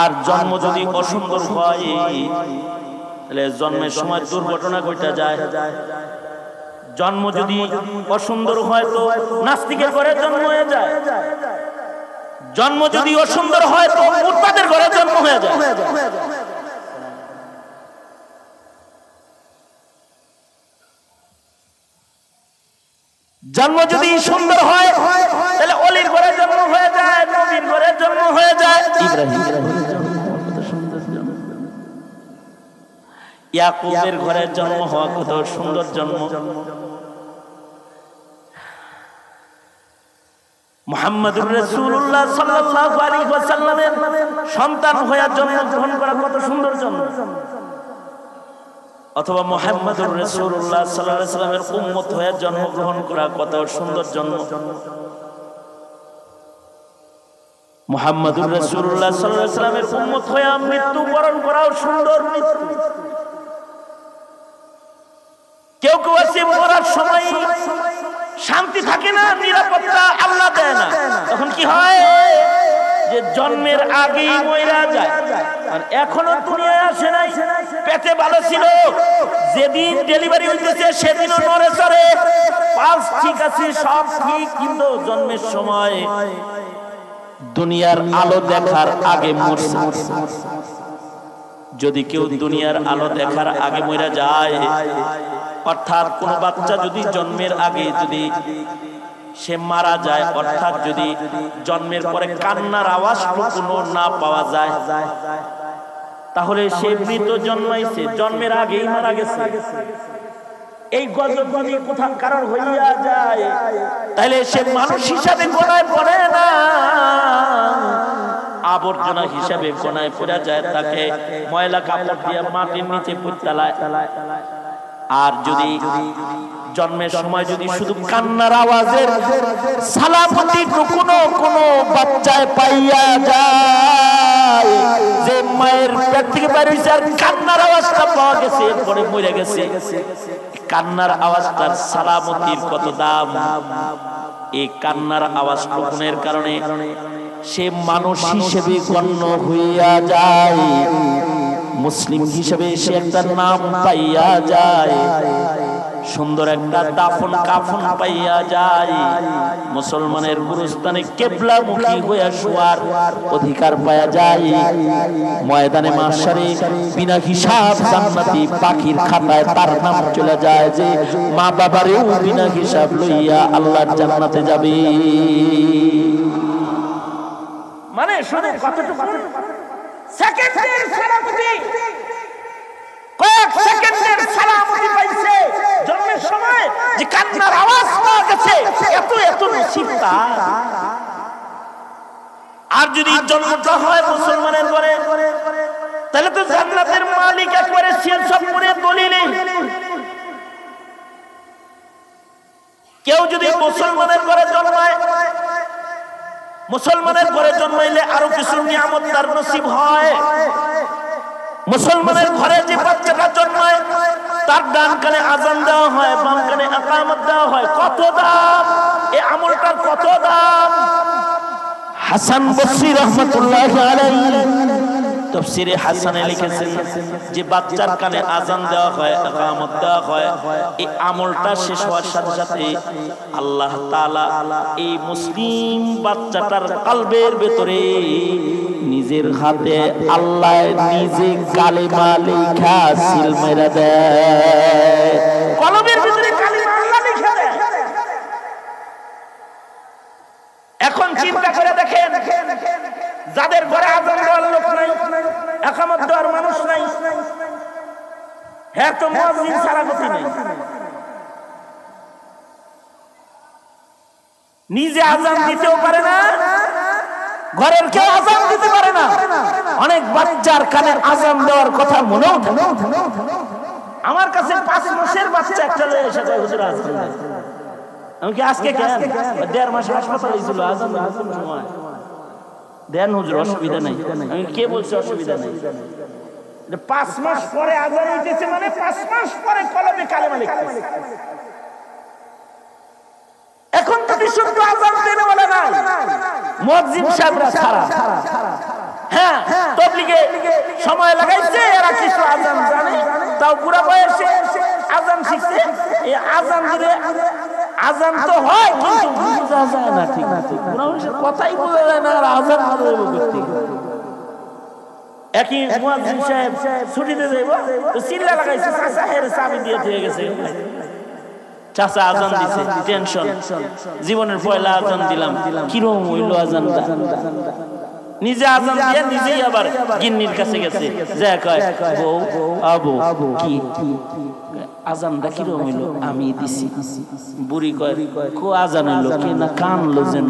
আর জন্ম যদি অসুন্দর হয় তাহলে জন্মের সময় দুর্ঘটনা ঘটে যায়। জন্ম যদি অসুন্দর হয় তো নাস্তিকের ঘরে জন্ম হয়ে যায়, জন্ম যদি অসুন্দর হয় তো মুরতাদের ঘরে জন্ম হয়ে যায়। জন্ম যদি সুন্দর হয় তাহলে অলির ঘরে জন্ম হয়ে যায়, নবীর ঘরে জন্ম হয়ে যায়। ইব্রাহিম কত সুন্দর জন্ম, ইয়াকুবের ঘরে জন্ম হওয়া কত সুন্দর জন্ম, মুহাম্মদুর রাসূলুল্লাহ সাল্লাল্লাহু আলাইহি ওয়াসাল্লামের সন্তান হয়ে জন্মগ্রহণ করা কত সুন্দর জন্ম, অথবা মুহাম্মদুর রাসূলুল্লাহ সাল্লাল্লাহু আলাইহি ওয়াসাল্লামের উম্মত হয়ে জন্মগ্রহণ করা কত সুন্দর জন্ম, মুহাম্মদুর রাসূলুল্লাহ সাল্লাল্লাহু আলাইহি ওয়াসাল্লামের উম্মত হয়ে মৃত্যুবরণ করাও সুন্দর মৃত্যু। কেউ কেউ আছে মরার সময় শান্তি থাকে না, নিরাপত্তা আল্লাহ দেয় না, তখন কি হয় যে জন্মের আগেই মইরা যায়, আর এখনো দুনিয়ায় আসে নাই, পেটে ভালো ছিল, যেদিন ডেলিভারি হইতেছে সেদিনও নড়ে চড়ে, পালস ঠিক আছে, সব ঠিক, কিন্তু জন্মের সময় দুনিয়ার আলো দেখার আগে মরছে। যদি কেউ দুনিয়ার আলো দেখার আগে মইরা যায়, অর্থাৎ কোন বাচ্চা যদি জন্মের আগে যদি সে মারা যায়, অর্থাৎ যদি জন্মের পরে কান্নার আওয়াজ কোনো না পাওয়া যায়, তাহলে সে মৃত জন্মাইছে, জন্মের আগেই মারা গেছে। এই গজব যদি কোথাও কারণ হইয়া যায়, তাহলে সে মানুষ হিসাবে গোনায় পড়ে না, আবর্জনা হিসাবে গোনায় পড়ে যায়, তাকে ময়লা কাপড় দিয়ে মাটির নিচে পুঁতলায়। আর যদি জন্মের সময় যদি শুধু কান্নার আওয়াজের সালামতি কোনো বাচ্চায় পাইয়া যায়, যে মায়ের পেট থেকে বের হইছে আর কান্নার আওয়াজটা পাওয়া গেছে, এরপরে মরে গেছে, কান্নার আওয়াজটার সালামতির কত দাম। এই কান্নার আওয়াজ টুকুনের কারণে সে মানুষ হিসেবে গণ্য হইয়া যায়, মুসলিম হিসেবে সে একটা নাম পাইয়া যায়, সুন্দর একটা দাফন কাফন পাইয়া যায়, মুসলমানের গুরুস্থানে কিবলামুখী হইয়া শোয়ার অধিকার পাওয়া যায়, ময়দানে মাশারে বিনা হিসাব জান্নাতি পাখির খাতায় তার নাম চলে যায়, যে মা বাবারেও বিনা হিসাব লইয়া আল্লাহর জান্নাতে যাবে। মানে শুনে কতটুকু সেকেন্ডের সালামতি, কয়েক সেকেন্ডের সালামতি পাইছে জন্মের সময়, যে কান্নার আওয়াজ পাওয়া গেছে, এত এত নসিবতা। আর যদি জন্মটা হয় মুসলমানের ঘরে, তাহলে তো জান্নাতের মালিক একবারে সব করে দলিলে। কেউ যদি মুসলমানের ঘরে জন্মায়, মুসলমানের ঘরে জন্মাইলে আরো কিছু নিয়ামত তার নসিব হয়। মুসলমানের ঘরে যে বাচ্চাটা জন্মায়, তার ডান কানে আজান দেওয়া হয়, বাম কানে ইকামত দেওয়া হয়, কত দাম, এই আমলটার কত দাম। হাসান বসরি রাহমাতুল্লাহি আলাইহি তাফসীরে হাসানে লিখেছেন যে বাচ্চার কানে আজান দেওয়া হয়, ইকামত দেওয়া হয়, এই আমলটা শেষ হওয়ার সাথে সাথে আল্লাহ তাআলা এই মুসলিম বাচ্চাটার কলবের ভিতরে নিজের হাতে আল্লাহ নিজে কালেমা লেখা সিল মেরা দেয়, কলবের ভিতরে কালেমা আল্লাহ লেখা দেয়। এখন চিন্তা করে দেখেন, যাদের ঘরে আজান দেওয়ার লোক নাই, ইকামত দেওয়ার মানুষ নাই, হ্যাঁ তো মুয়াজ্জিন ছাড়া গতি নাই, নিজে আজান দিতেও পারে না, ঘরের কেউ আজান দিতে পারে না। অনেক বাচ্চার কানে আজান দেওয়ার কথা মনেও থাকে। আমার কাছে 5 মাসের বাচ্চা একটা লয়ে এসে যায়, হুজুর আজান দেয়। আমি কি আজকে কেন 1.5 মাস হাসপাতালে ছিল, আজান কোন সময় দেন হুজুর, অসুবিধা নাই। আমি কে বলছি অসুবিধা নাই? 5 মাস পরে আজান হইতেছে, মানে 5 মাস পরে কলবে কালেমা লিখতেছে। এখন যদি শুধু আজান দেনে বলে না, মুয়াজ্জিন সাহেবরা ছাড়া, হ্যাঁ তাবলীগে সময় লাগাইছে, এরা কিছু আজান জানে, তাও বুড়া বয়সে আজান শিখছে। এই আজান দিলে আজান তো হয়, কিন্তু বোঝা যায় না, ঠিক আছে, বুড়া বয়সের কথাই বোঝা যায় না, আর আজান বলবো করতে। একই মুয়াজ্জিন সাহেব ছুটিতে যাইব, তো চিল্লা লাগাইছে, চাচা হের চাবি দিয়ে দিয়ে গেছে, চাচা আজান দিছে, টেনশন, জীবনের পয়লা আজান দিলাম, কিরকম হইল আজানটা। নিজে আজান দিয়ে নিজেই আবার গিন্নির কাছে গেছে, যা কয় বউ আবু কি আজানটা কিরকম হইল, আমি দিছি। বুড়ি কয় কো আজান হইল কি না, কানলো যেন,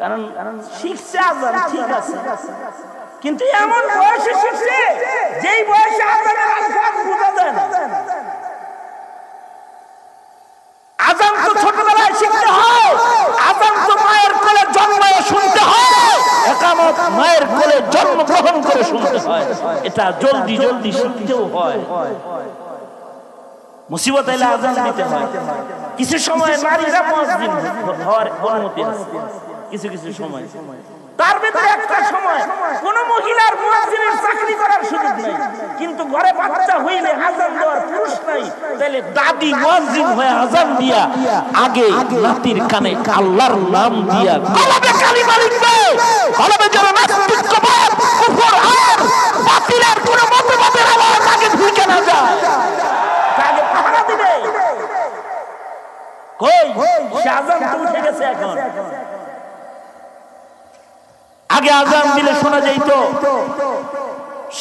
কারণ শিখছে আজান ঠিক আছে, কিন্তু এমন বয়সে শিখছে যেই বয়সে আজানের আলফাজ বোঝা যায় না। আজান তো ছোটবেলায় শিখতে হয়, আজান তো মায়ের কোলে জন্মায় শুনতে হয়, ইকামত মায়ের কোলে জন্মগ্রহণ করে শুনতে হয়। এটা জলদি জলদি শিখতেও হয়। মুসিবত এলে আজান দিতে হয়। কিছু সময় নারীরা মুয়াজ্জিন হওয়ার অনুমতি আছে, কিছু কিছু সময়। তার ভিতরে একটা সময় কোন মহিলার মুয়াজ্জিনের চাকরি করার সুযোগ নাই, কিন্তু ঘরে বাচ্চা হইলে আজান দেওয়ার পুরুষ নাই, তাহলে দাদি মুয়াজ্জিন হয়ে আজান দিয়া আগে নাতির কানে আল্লাহর নাম দিয়া কলবে কালিমা লিখবে। কলবে যেন নাস্তিক্যবাদ, কুফর আর বাতিলের কোন মতবাদের আওয়াজ আগে ঢুকে না যায়, তাকে পাহারা দিবে। কই সে আজান তো উঠে গেছে এখন। আগে আজান দিলে শোনা যেত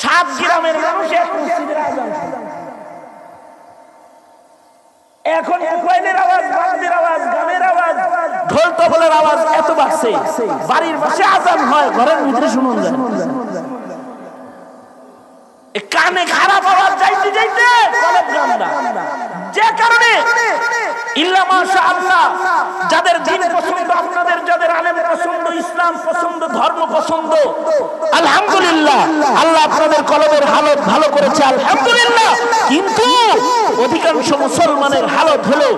7 গ্রামের মানুষ এক মসজিদের আজান, এখন মোবাইলের আওয়াজ, বাদ্যের আওয়াজ, গানের আওয়াজ, ঢোল তবলের আওয়াজ এত বাড়ছে, বাড়ির পাশে আজান হয়, ঘরের ভিতরে শুনুন যায়। কানে খারাপ আওয়াজ যাইতে যাইতে কলেজ গানটা, যে কারণে ইল্লা মাশাআল্লাহ যাদের দিন পছন্দ, আপনাদের যাদের আলেম পছন্দ, ইসলাম পছন্দ, ধর্ম পছন্দ, আলহামদুলিল্লাহ আল্লাহ আপনাদের কলবের হালত ভালো করেছে, আলহামদুলিল্লাহ। কিন্তু অধিকাংশ মুসলমানের হালত হলো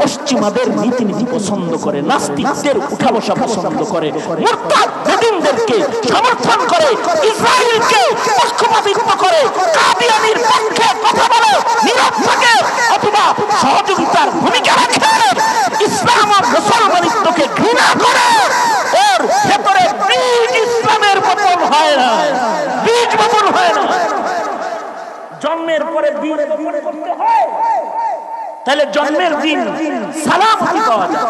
পশ্চিমাদের নীতি পছন্দ করে, নাস্তিকদের উঠা বসা পছন্দ করে, মুরতাদ বেদিনদেরকে সমর্থন করে, ইসরায়েলকে পক্ষপাতিত্ব করে, কাদিয়ানির পক্ষে কথা বলে, নীরব থাকে অথবা সহযোগিতার ভূমিকা রাখে, ইসলাম আর মুসলমানিত্বকে ঘৃণা করে। ওর ভেতরে বীজ ইসলামের বপন হয় না, বীজ বপন হয় না। জন্মের পরে বীজ বপন করতে হয়, তাহলে জন্মের দিন সালামতি পাওয়া যায়।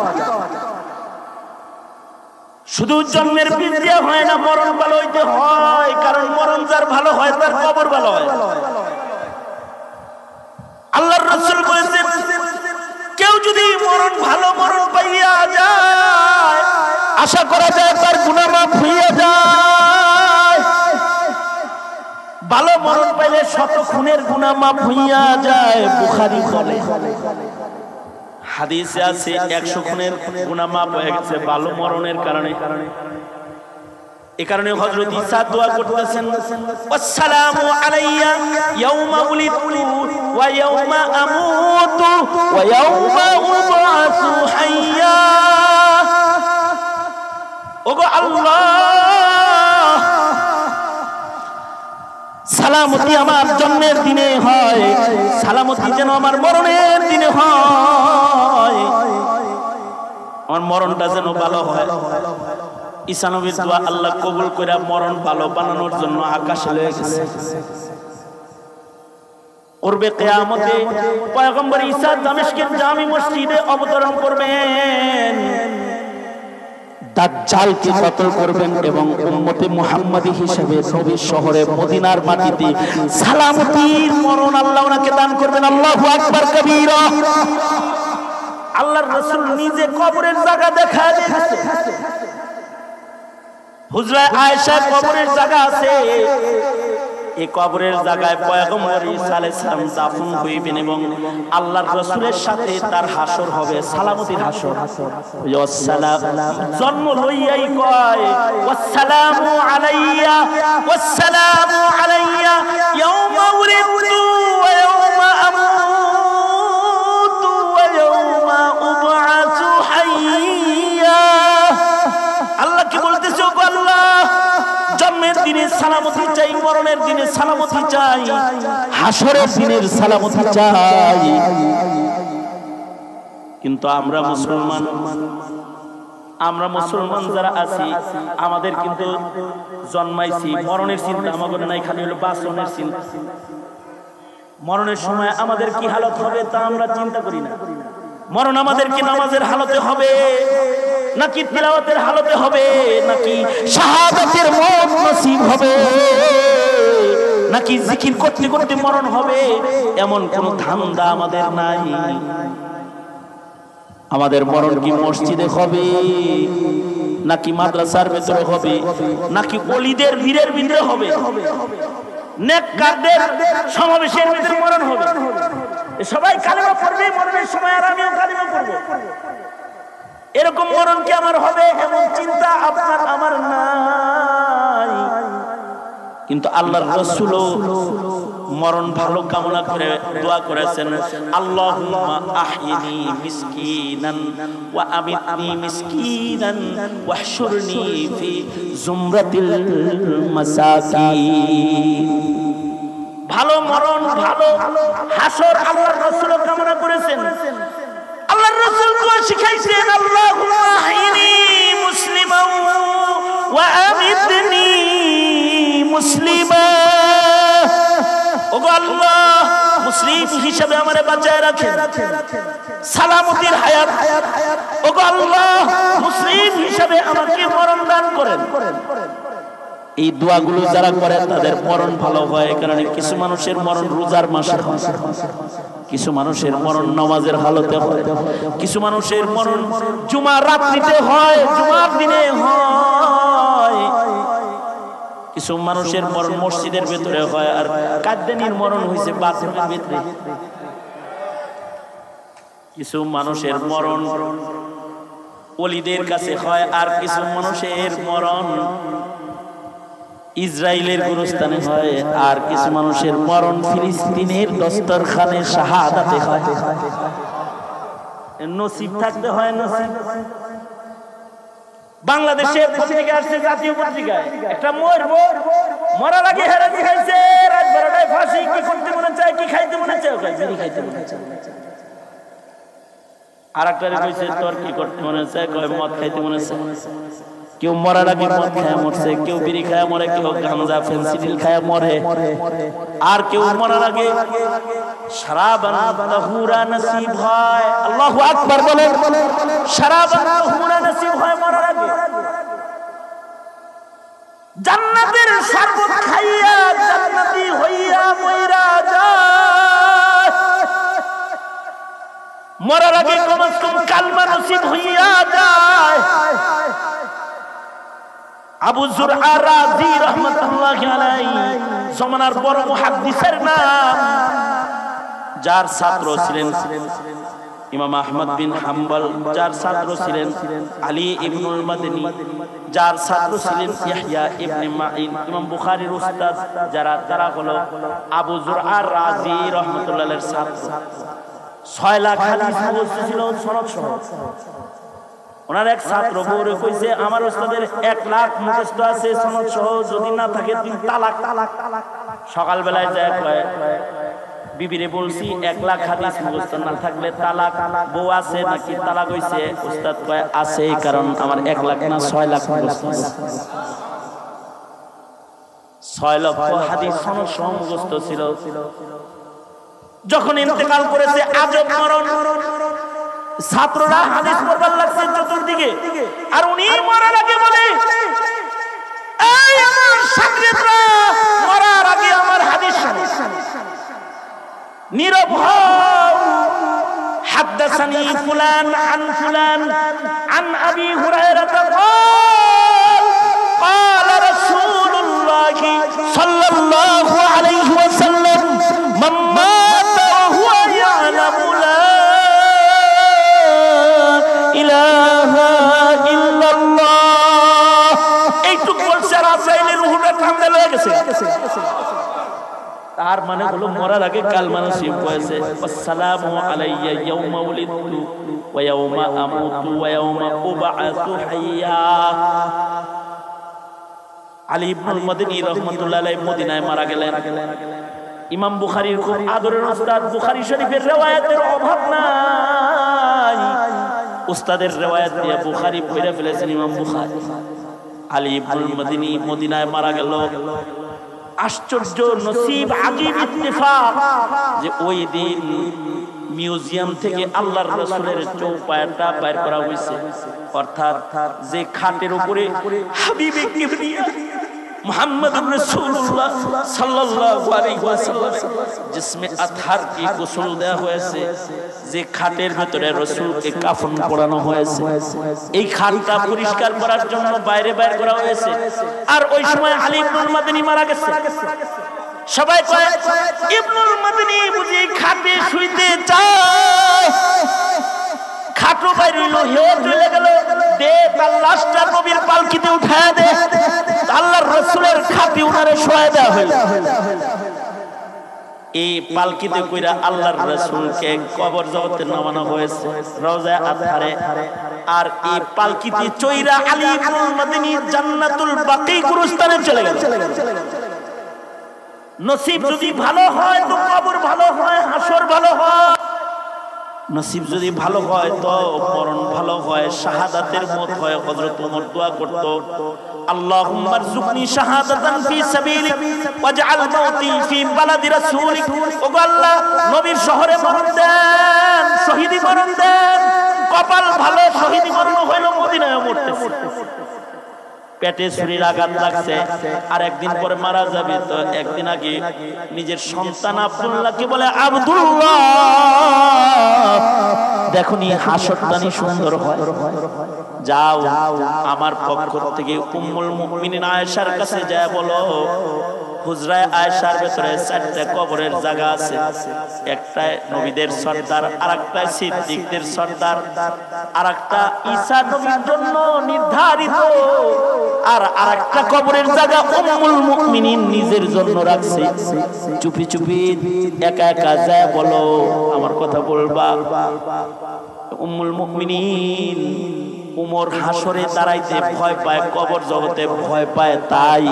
শুধু জন্মের বীজ দিয়ে হয় না, মরণ ভালো হইতে হয়, কারণ মরণ যার ভালো হয় তার কবর ভালো হয়। আল্লাহর রাসূল বলেছেন, কেউ যদি মরণ ভালো মরণ পাইয়া যায়, আশা করা যায় তার গুনাহ মাফ হইয়া যায়। ভালো মরণ পাইলে 100 খুনের গুনাহ মাফ হইয়া যায়, বুখারী বলে। হাদিসে আছে 100 খুনের গুনাহ মাফ হয়ে গেছে ভালো মরণের কারণে। এই কারণে হযরত ঈসা দোয়া করতেছেন, আসসালামু আলাইয়া ইয়াউমা উলিদতু ওয়া ইয়াউমা আমুতু ওয়া ইয়াউমা উবআসু হাইয়া। ওগো আল্লাহ, সালামতি আমার জন্মের দিনে হয়, সালামতি যেন আমার মরণের দিনে হয়, আমার মরণটা যেন ভালো হয়। ঈসা নবীর দোয়া আল্লাহ কবুল করে মরণ ভালো বানানোর জন্য আকাশে লয়ে গেছে। করবে কিয়ামতে পয়গম্বর ঈসা দামেস্কের জামি মসজিদে অবতরণ করবেন, দাজ্জালকে কতল করবেন এবং উম্মতে মুহাম্মাদি হিসেবে নবীর শহরে মদিনার মাটিতে সালামতির মরণ আল্লাহ ওনাকে দান করবেন। আল্লাহু আকবার কবীরা। আল্লাহর রাসূল নিজে কবরের জায়গা দেখায় দিয়েছে। হুজরা আয়েশা কবরের জায়গা আছে, এই কবরের জায়গায় পয়গম্বর ঈসা আলাইহিস সালাম দাফন হইবেন এবং আল্লাহর রাসূলের সাথে তার হাসর হবে, সালামতির হাসর। ওয়াসসালাম জন্ম লইয়াই কয় ওয়াসসালামু আলাইয়া ওয়াসসালামু আলাইয়া ইয়াউমা উলিদতু ওয়া ইয়াউমা আমুতু ওয়া ইয়াউমা উবআসু হাইয়া। আল্লাহ কি বলতেছে, ও আল্লাহ, জন্মের দিনে সালামতি চাই, মরণের দিনে সালামতি চাই, হাসরের দিনের সালামতি চাই। কিন্তু আমরা মুসলমান যারা আছি, আমাদের কিন্তু জন্মাইছি, মরণের চিন্তা আমাদের নাই, খালি হলো বাঁচনের চিন্তা। মরণের সময় আমাদের কি হালত হবে তা আমরা চিন্তা করি না। মরণ আমাদের কি নামাজের হালতে হবে, নাকি তিলাওয়াতের হালতে হবে, নাকি শাহাদাতের মত নসিব হবে, নাকি জিকির করতে করতে মরণ হবে, এমন কোন ধান্দা আমাদের নাই। আমাদের মরণ কি মসজিদে হবে, নাকি মাদ্রাসার ভেতরে হবে, নাকি ওলিদের বীরের ভিতরে হবে, নেককারদের সমাবেশের ভিতরে মরণ হবে? সবাই কালিমা পড়বে মরণের সময়, আর আমিও কালিমা পড়ব। এরকম মরণ কি আমার হবে, এমন চিন্তা আপনার আমার নাই। কিন্তু আল্লাহর রাসূলও মরণ ভালো কামনা করে দোয়া করেছেন, আল্লাহুম্মা আহইনি মিসকিনান ওয়া আমিতনি মিসকিনান ওয়াহশুরনি ফি জুমরাতিল মাসাকিন। ভালো মরণ, ভালো হাসর আল্লাহর রাসূল কামনা করেছেন। আল্লাহর রাসূল দোয়া শিখাইছেন, আল্লাহুম্মা আহইনি মুসলিমান ওয়া আমিতনি মুসলিমা। ওগো আল্লাহ, মুসলিম হিসেবে আমারে বাঁচায় রাখেন, সালামতির হায়াত। ওগো আল্লাহ, মুসলিম হিসেবে আমাকে মরণ দান করেন। এই দোয়াগুলো যারা করে তাদের মরণ ভালো হয়। কারণ কিছু মানুষের মরণ রোজার মাসে হয়, কিছু মানুষের মরণ নামাজের হালতে হয়, কিছু মানুষের মরণ জুমার রাত্রিতে হয়, জুমার দিনে হয়, কিছু মানুষের মরণ মসজিদের ভেতরে হয়, আর কাদ্দানির মরণ হয়েছে বাথরুমের ভিতরে। কিছু মানুষের মরণ ওলিদের কাছে হয়, আর কিছু মানুষের মরণ ইসরায়েলের গোরস্থানে হয়, আর কিছু মানুষের মরণ ফিলিস্তিনের দস্তরখানে শাহাদাতে হয়। নসিব থাকতে হয়, নসিব। বাংলাদেশের পত্রিকা আসছে, জাতীয় পত্রিকায় একটা মরার আগে হেরাজি খাইছে, রাত 12টায় ফাঁসি। কি করতে মনে চায়, কি খাইতে মনে চায়, বিড়ি খাইতে মনে চায়। আর একটা কইছে তোর কি করতে মনে চায়, কয় মদ খাইতে মনে চায়। কেউ মরার আগে মদ খায় মরছে, কেউ বিড়ি খায় মরে, কেউ গাঁজা ফেন্সিডিল খায় মরে, আর কেউ মরার আগে শারাবান তাহুরা নসিব হয়। আল্লাহু আকবার বলেন, শারাবান তাহুরা নসিব হয় মরার আগে। জান্নাতের শরবত খাইয়া জান্নাতি হইয়া মইরা যায়। মরার আগে কমস কম কালমা নসিব হইয়া যায়। আবু যুরআ রাজি রাহমাতুল্লাহি আলাইহি জমানার বড় মুহাদ্দিসের নাম, যার ছাত্র ছিলেন ইমাম আহমদ বিন হাম্বল, যার ছাত্র ছিলেন আলী ইবনুল মাদনী, যার ছাত্র ছিলেন ইয়াহইয়া ইবনে মাঈন, ইমাম বুখারীর উস্তাদ যারা, তারা হলো আবু যুরআ রাজি রাহমাতুল্লাহ আলাইহির ছাত্র। 6 লাখ হাদিস মুখস্থ ছিল সনদ সহ। ওনার এক ছাত্র বউরে কইছে, আমার ওস্তাদের 1 লাখ মুখস্থ আছে সনদ সহ, যদি না থাকে তুই তালাক। সকাল বেলায় যায় কয়, বিবিরে বলছি 1 লাখ হাদিস মুখস্থ না থাকলে তালাক। বউ আছে নাকি তালাক হইছে? ওস্তাদ কয় আছে, কারণ আমার 1 লাখ না 6 লাখ মুখস্থ। 6 লক্ষ হাদিস সনদ সহ মুখস্থ ছিল। যখন ইন্তেকাল করেছে, আজব মরণ। ছাত্ররা হাদিস পড়বার লাগছে চতুর্দিকে, আর উনি মরার আগে বলে, এই আমার ছাত্ররা মরার আগে আমার হাদিস শোনো। নীরব হও। হাদাসানি ফুলান আন ফুলান আন আবি হুরায়রা قال قال رسول الله صلى الله عليه وسلم من مات وهو يعلم لا ইলাহা ইল্লাল্লাহ। এইটুকু বলছে, রাসূলের রূহটা ঠান্ডা হয়ে গেছে। তার মানে হলো মরার আগে কালমা নসিব হয়েছে। আসসালামু আলাইয়া ইয়াউমা উলিদতু ওয়া ইয়াউমা আমুতু ওয়া ইয়াউমা উবআসু হাইয়া। আলী ইবনুল মাদনী রাহমাতুল্লাহ আলাইহি মদিনায় মারা গেলেন। ইমাম বুখারীর খুব আদরের উস্তাদ, বুখারী শরীফের riwayতের অভাব নাই। উস্তাদের রিওয়ায়াত দিয়ে বুখারী পড়ে ফেলেছেন ইমাম বুখারী। আলী ইবনুল মাদনী মদিনায় মারা গেল। আশ্চর্য নসিব, আজীব ইত্তেফাক যে ওই দিন মিউজিয়াম থেকে আল্লাহর রাসূলের চৌপায়াটা বের করা হয়েছে, অর্থাৎ যে খাটের উপরে হাবিবে কিবরিয়া मुहम्मद रसूलुल्लाह सल्लल्लाहु अलैहि वसल्लम जिसमें अतहर की गुस्ल দেয়া হয়েছে, যে খাটের ভিতরে রাসূলকে কাফন পরানো হয়েছে, এই খাটটা পরিষ্কার করার জন্য বাইরে বের করা হয়েছে। আর ওই সময় আলী ইবনুল মাদানী মারা গেছে। সবাই কয় ইবনুল মাদানী বুঝি খাটে শুইতে চায়, খাটো বাইরে হইলো, হে চলে গেল, দে তার লাশটা নবীর পালকিতে উঠায় দে। আল্লাহর রাসূলের খাটে উনারে শোয়া দেয়া হইল। এই পালকিতে কইরা আল্লাহর রাসূলকে কবর জগতে নামানো হয়েছে রওজা আতহারে। আর এই পালকিতে চইরা আলী ইবনুল মাদানী জান্নাতুল বাকি গুরুস্থানে চলে গেল। নসিব যদি ভালো হয় তো কবর ভালো হয়, হাসর ভালো হয়। নসিব যদি ভালো হয় তো মরণ ভালো হয়, শাহাদাতের মত হয়। হযরত ওমর দোয়া করত, আল্লাহুম্মা আরযুকনি শাহাদাতান ফি সাবিলিক ওয়াজআল মাউতি ফি বালাদি রাসূলিক। ও আল্লাহ, নবীর শহরে মরণ দেন, শহীদি মরণ দেন। কপাল ভালো, শহীদি মরণ হইল মদিনায় মরতেছে। পেটে ছুরির আঘাত লাগছে, আর একদিন পরে মারা যাবে। তো একদিন আগে নিজের সন্তান আব্দুল্লাহকে বলে, আব্দুল্লাহ দেখুনি হাসরদানি সুন্দর হয়, যাও আমার পক্ষ থেকে উম্মুল মুমিনিন আয়েশার কাছে যায় বলো, হুজরায়ে আয়েশার ভিতরে 4টা কবরের জায়গা আছে। একটা নবীদের সর্দার, আরেকটা সিদ্দিকদের সর্দার, আরেকটা ঈসা নবীর জন্য নির্ধারিত, আর আরেকটা কবরের জায়গা উম্মুল মুমিনিন নিজের জন্য রাখছে। চুপি চুপি একা একা যায় বলো, আমার কথা বলবা। উম্মুল মুমিনিন উমর হাসরে দাঁড়াইতে ভয় পায়, কবর জগতে ভয় পায়। তাই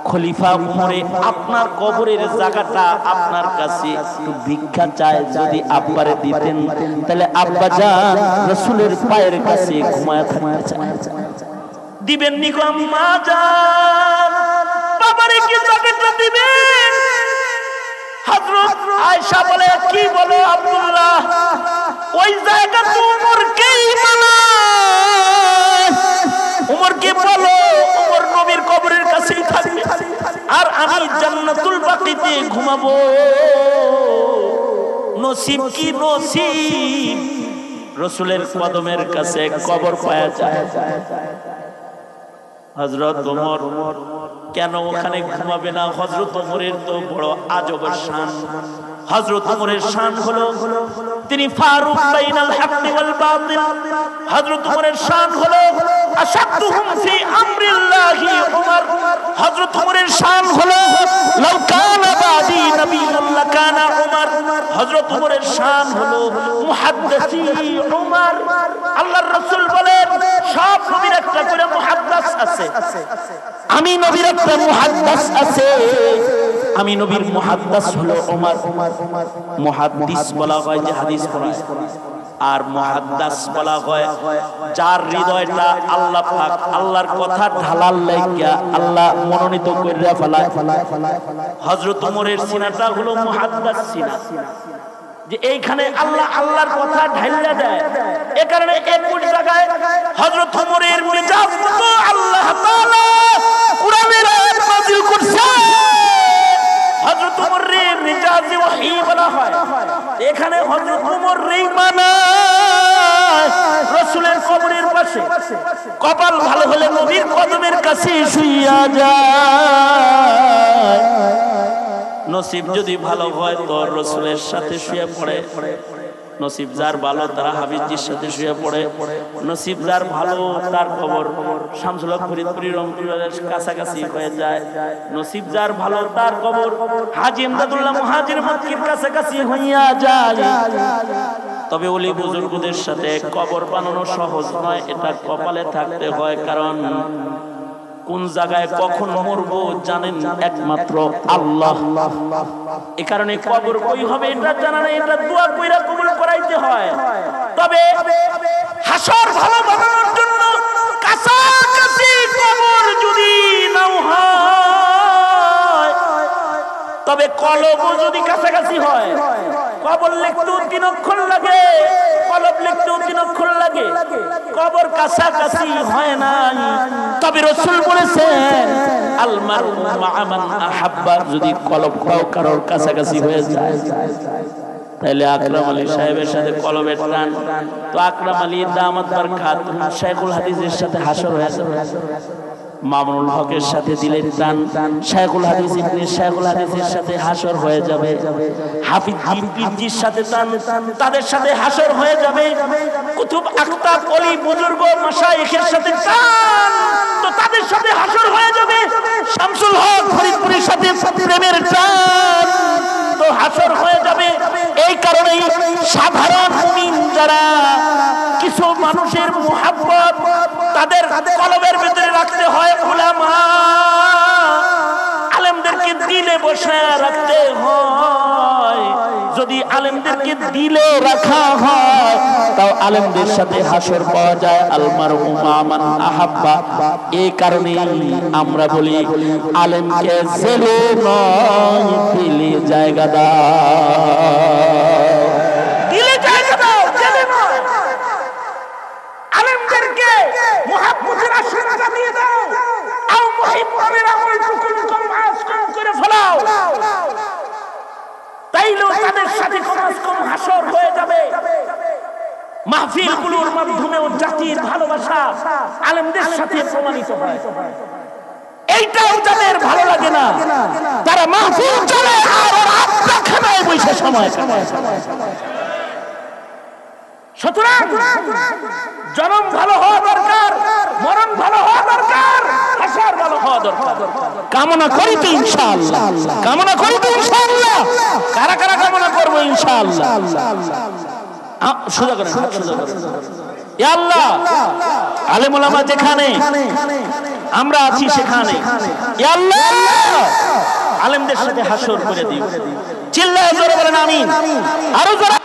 খলিফা উমরে আপনার কবরের জায়গাটা আপনার কাছে একটু ভিক্ষা চায়, যদি আব্বারে দিতেন তাহলে আব্বা জান রাসূলের পায়ের কাছে ঘুমায় থাকতে চায়। দিবেন নি গো আম্মা জান, বাবারে কি জায়গাটা দিবেন? হযরত আয়েশা বলে, কি বলো আব্দুল্লাহ, ওই জায়গা তো উমরকেই মানায়। উমরকে বলো উমর নবীর কবরের কাছেই থাকবে, আর আমি জান্নাতুল বাকিতে ঘুমাবো। নসিব কি নসিব, রাসূলের কদমের কাছে কবর পাওয়া যায়। হযরত ওমর কেন ওখানে ঘুমাবে না? হযরত ওমরের তো বড় আজব শান। হযরত ওমরের শান হলো তিনি ফারুক বাইনাল হাক্কি ওয়াল বাতিল। হযরত ওমরের শান হলো আশাদুহুম ফি আমরিল্লাহি ওমর। হযরত ওমরের শান হলো লাউ কানা বাদি নবিয়্যুন লাকানা ওমর। হযরত ওমরের শান হলো মুহাদ্দিসি ওমর। আল্লাহর রাসূল বলেন, সব নবীর একটা করে মুহাদ্দিস আছে, আমি নবীর একটা মুহাদ্দিস আছে, আমি নবীর মুহাদ্দিস হলো ওমর। মুহাদ্দিস বলা হয় যে হাদিস পড়ায়, আর মুহাদ্দিস বলা হয় যার হৃদয়টা আল্লাহ পাক আল্লাহর কথা ঢালার লাগিয়া আল্লাহ মনোনীত কইরা ফেলায়। হযরত ওমরের সিনাটা হলো মুহাদ্দিস সিনা, যে এইখানে আল্লাহ আল্লাহর কথা ঢাইলা দেয়। এ কারণে 21 জায়গায় হযরত ওমরের মিজাজ মতো আল্লাহ তাআলা কুরআনের আয়াত নাযিল করছে। হযরত ওমরের মিজাজে ওহী বলা হয়, এখানে হযরত ওমর মানায় রাসূলের কবরের পাশে। কপাল ভালো হলে নবীর কদমের কাছে শুইয়া যায়। নসিব যদি ভালো হয় তো রাসূলের সাথে শুয়ে পড়ে। নসিব যার ভালো তারা হাবিবজির সাথে শুয়ে পড়ে। নসিব যার ভালো তার কবর শামসুল হক ফরিদপুরি রংপুরের কাছাকাছি হয়ে যায়। নসিব যার ভালো তার কবর হাজী ইমদাদুল্লাহ মুহাজির মক্কির কাছাকাছি হইয়া যায়। তবে ওলি বুজুর্গদের সাথে কবর বানানো সহজ নয়, এটা কপালে থাকতে হয়। কারণ কোন জায়গায় কখন মরবো জানেন একমাত্র আল্লাহ। এ কারণে কবর কই হবে এটা জানা নেই, এটা দোয়া কইরা কবুল করাইতে হয়। তবে হাসর ভালো বানানোর জন্য কাছাকাছি কবর যদি নাও হয়, কলব যদি কাছাকাছি হয়, কবর লিখতেও 3 অক্ষর লাগে, কলব লিখতেও 3 অক্ষর লাগে, কবর কাছাকাছি হয় না। তবে রাসূল বলেছেন আল মারউ মা'a মান আহাব্বা, যদি কলবটাও কারোর কাছাকাছি হয়ে যায় তাহলে আকরাম আলী সাহেবের সাথে কলবের টান, তো আকরাম আলী দামাত বরকাত শাইখুল হাদিসের সাথে হাসর হয়ে যাবে। মামুনুল হকের সাথে দিলের টান, শাইখুল হাদিস ইবনে শাইখুল হাদিসের সাথে হাসর হয়ে যাবে। হাফিজ পীরজির সাথে টান, তাদের সাথে হাসর হয়ে যাবে। কুতুব আখতাব ওলি বুজুর্গ মাশায়েখের সাথে টান, তো তাদের সাথে হাসর হয়ে যাবে। শামসুল হক ফরিদপুরের সাথে প্রেমের টান, তো হাসর হয়ে যাবে। এই কারণেই সাধারণ মুমিন যারা কিছু মানুষের মুহাব্বত তাদের কলবের ভিতরে রাখতে হয়, উলামা আলেমদেরকে দিলে বসে রাখতে হয়। যদি আলেমদেরকে দিলে রাখা হয় তাও আলেমদের সাথে হাসর পাওয়া যায়। আল মারউ মা'a মান আহাব্বা। এই কারণে আমরা বলি আলেমকে জেলে নয় দিলে জায়গা দাও, দিলে জায়গা দাও, জেলে নয়। আলেমদেরকে মুহাব্বতের আশীর্বাদ দিয়ে দাও, আও মুহিব্বুনের আমলটুকু কম আজ কম করে ফেলাও, তাইলেও তাদের সাথে কম হাসর হয়ে যাবে। মাহফিলগুলোর মাধ্যমেও জাতির ভালোবাসা আলেমদের সাথে প্রমাণিত হয়। এইটাও যাদের ভালো লাগে না তারা মাহফিল চলে আর আড্ডাখানায় বসে সময়। সুতরাং জনম ভালো হওয়া দরকার, মরণ ভালো হওয়া দরকার, হাসর ভালো হওয়া দরকার। কামনা করি তো ইনশাআল্লাহ, কামনা করি তো ইনশাআল্লাহ। কারা কারা কামনা করবো ইনশাআল্লাহ? সোজা করেন, সোজা করেন। ইয়া আল্লাহ, আলেম ওলামা যেখানে আমরা আছি সেখানে ইয়া আল্লাহ আলেমদের সাথে হাসর করে দিও। চিল্লায়ে জোরে বলেন আমিন। আরো জোরে।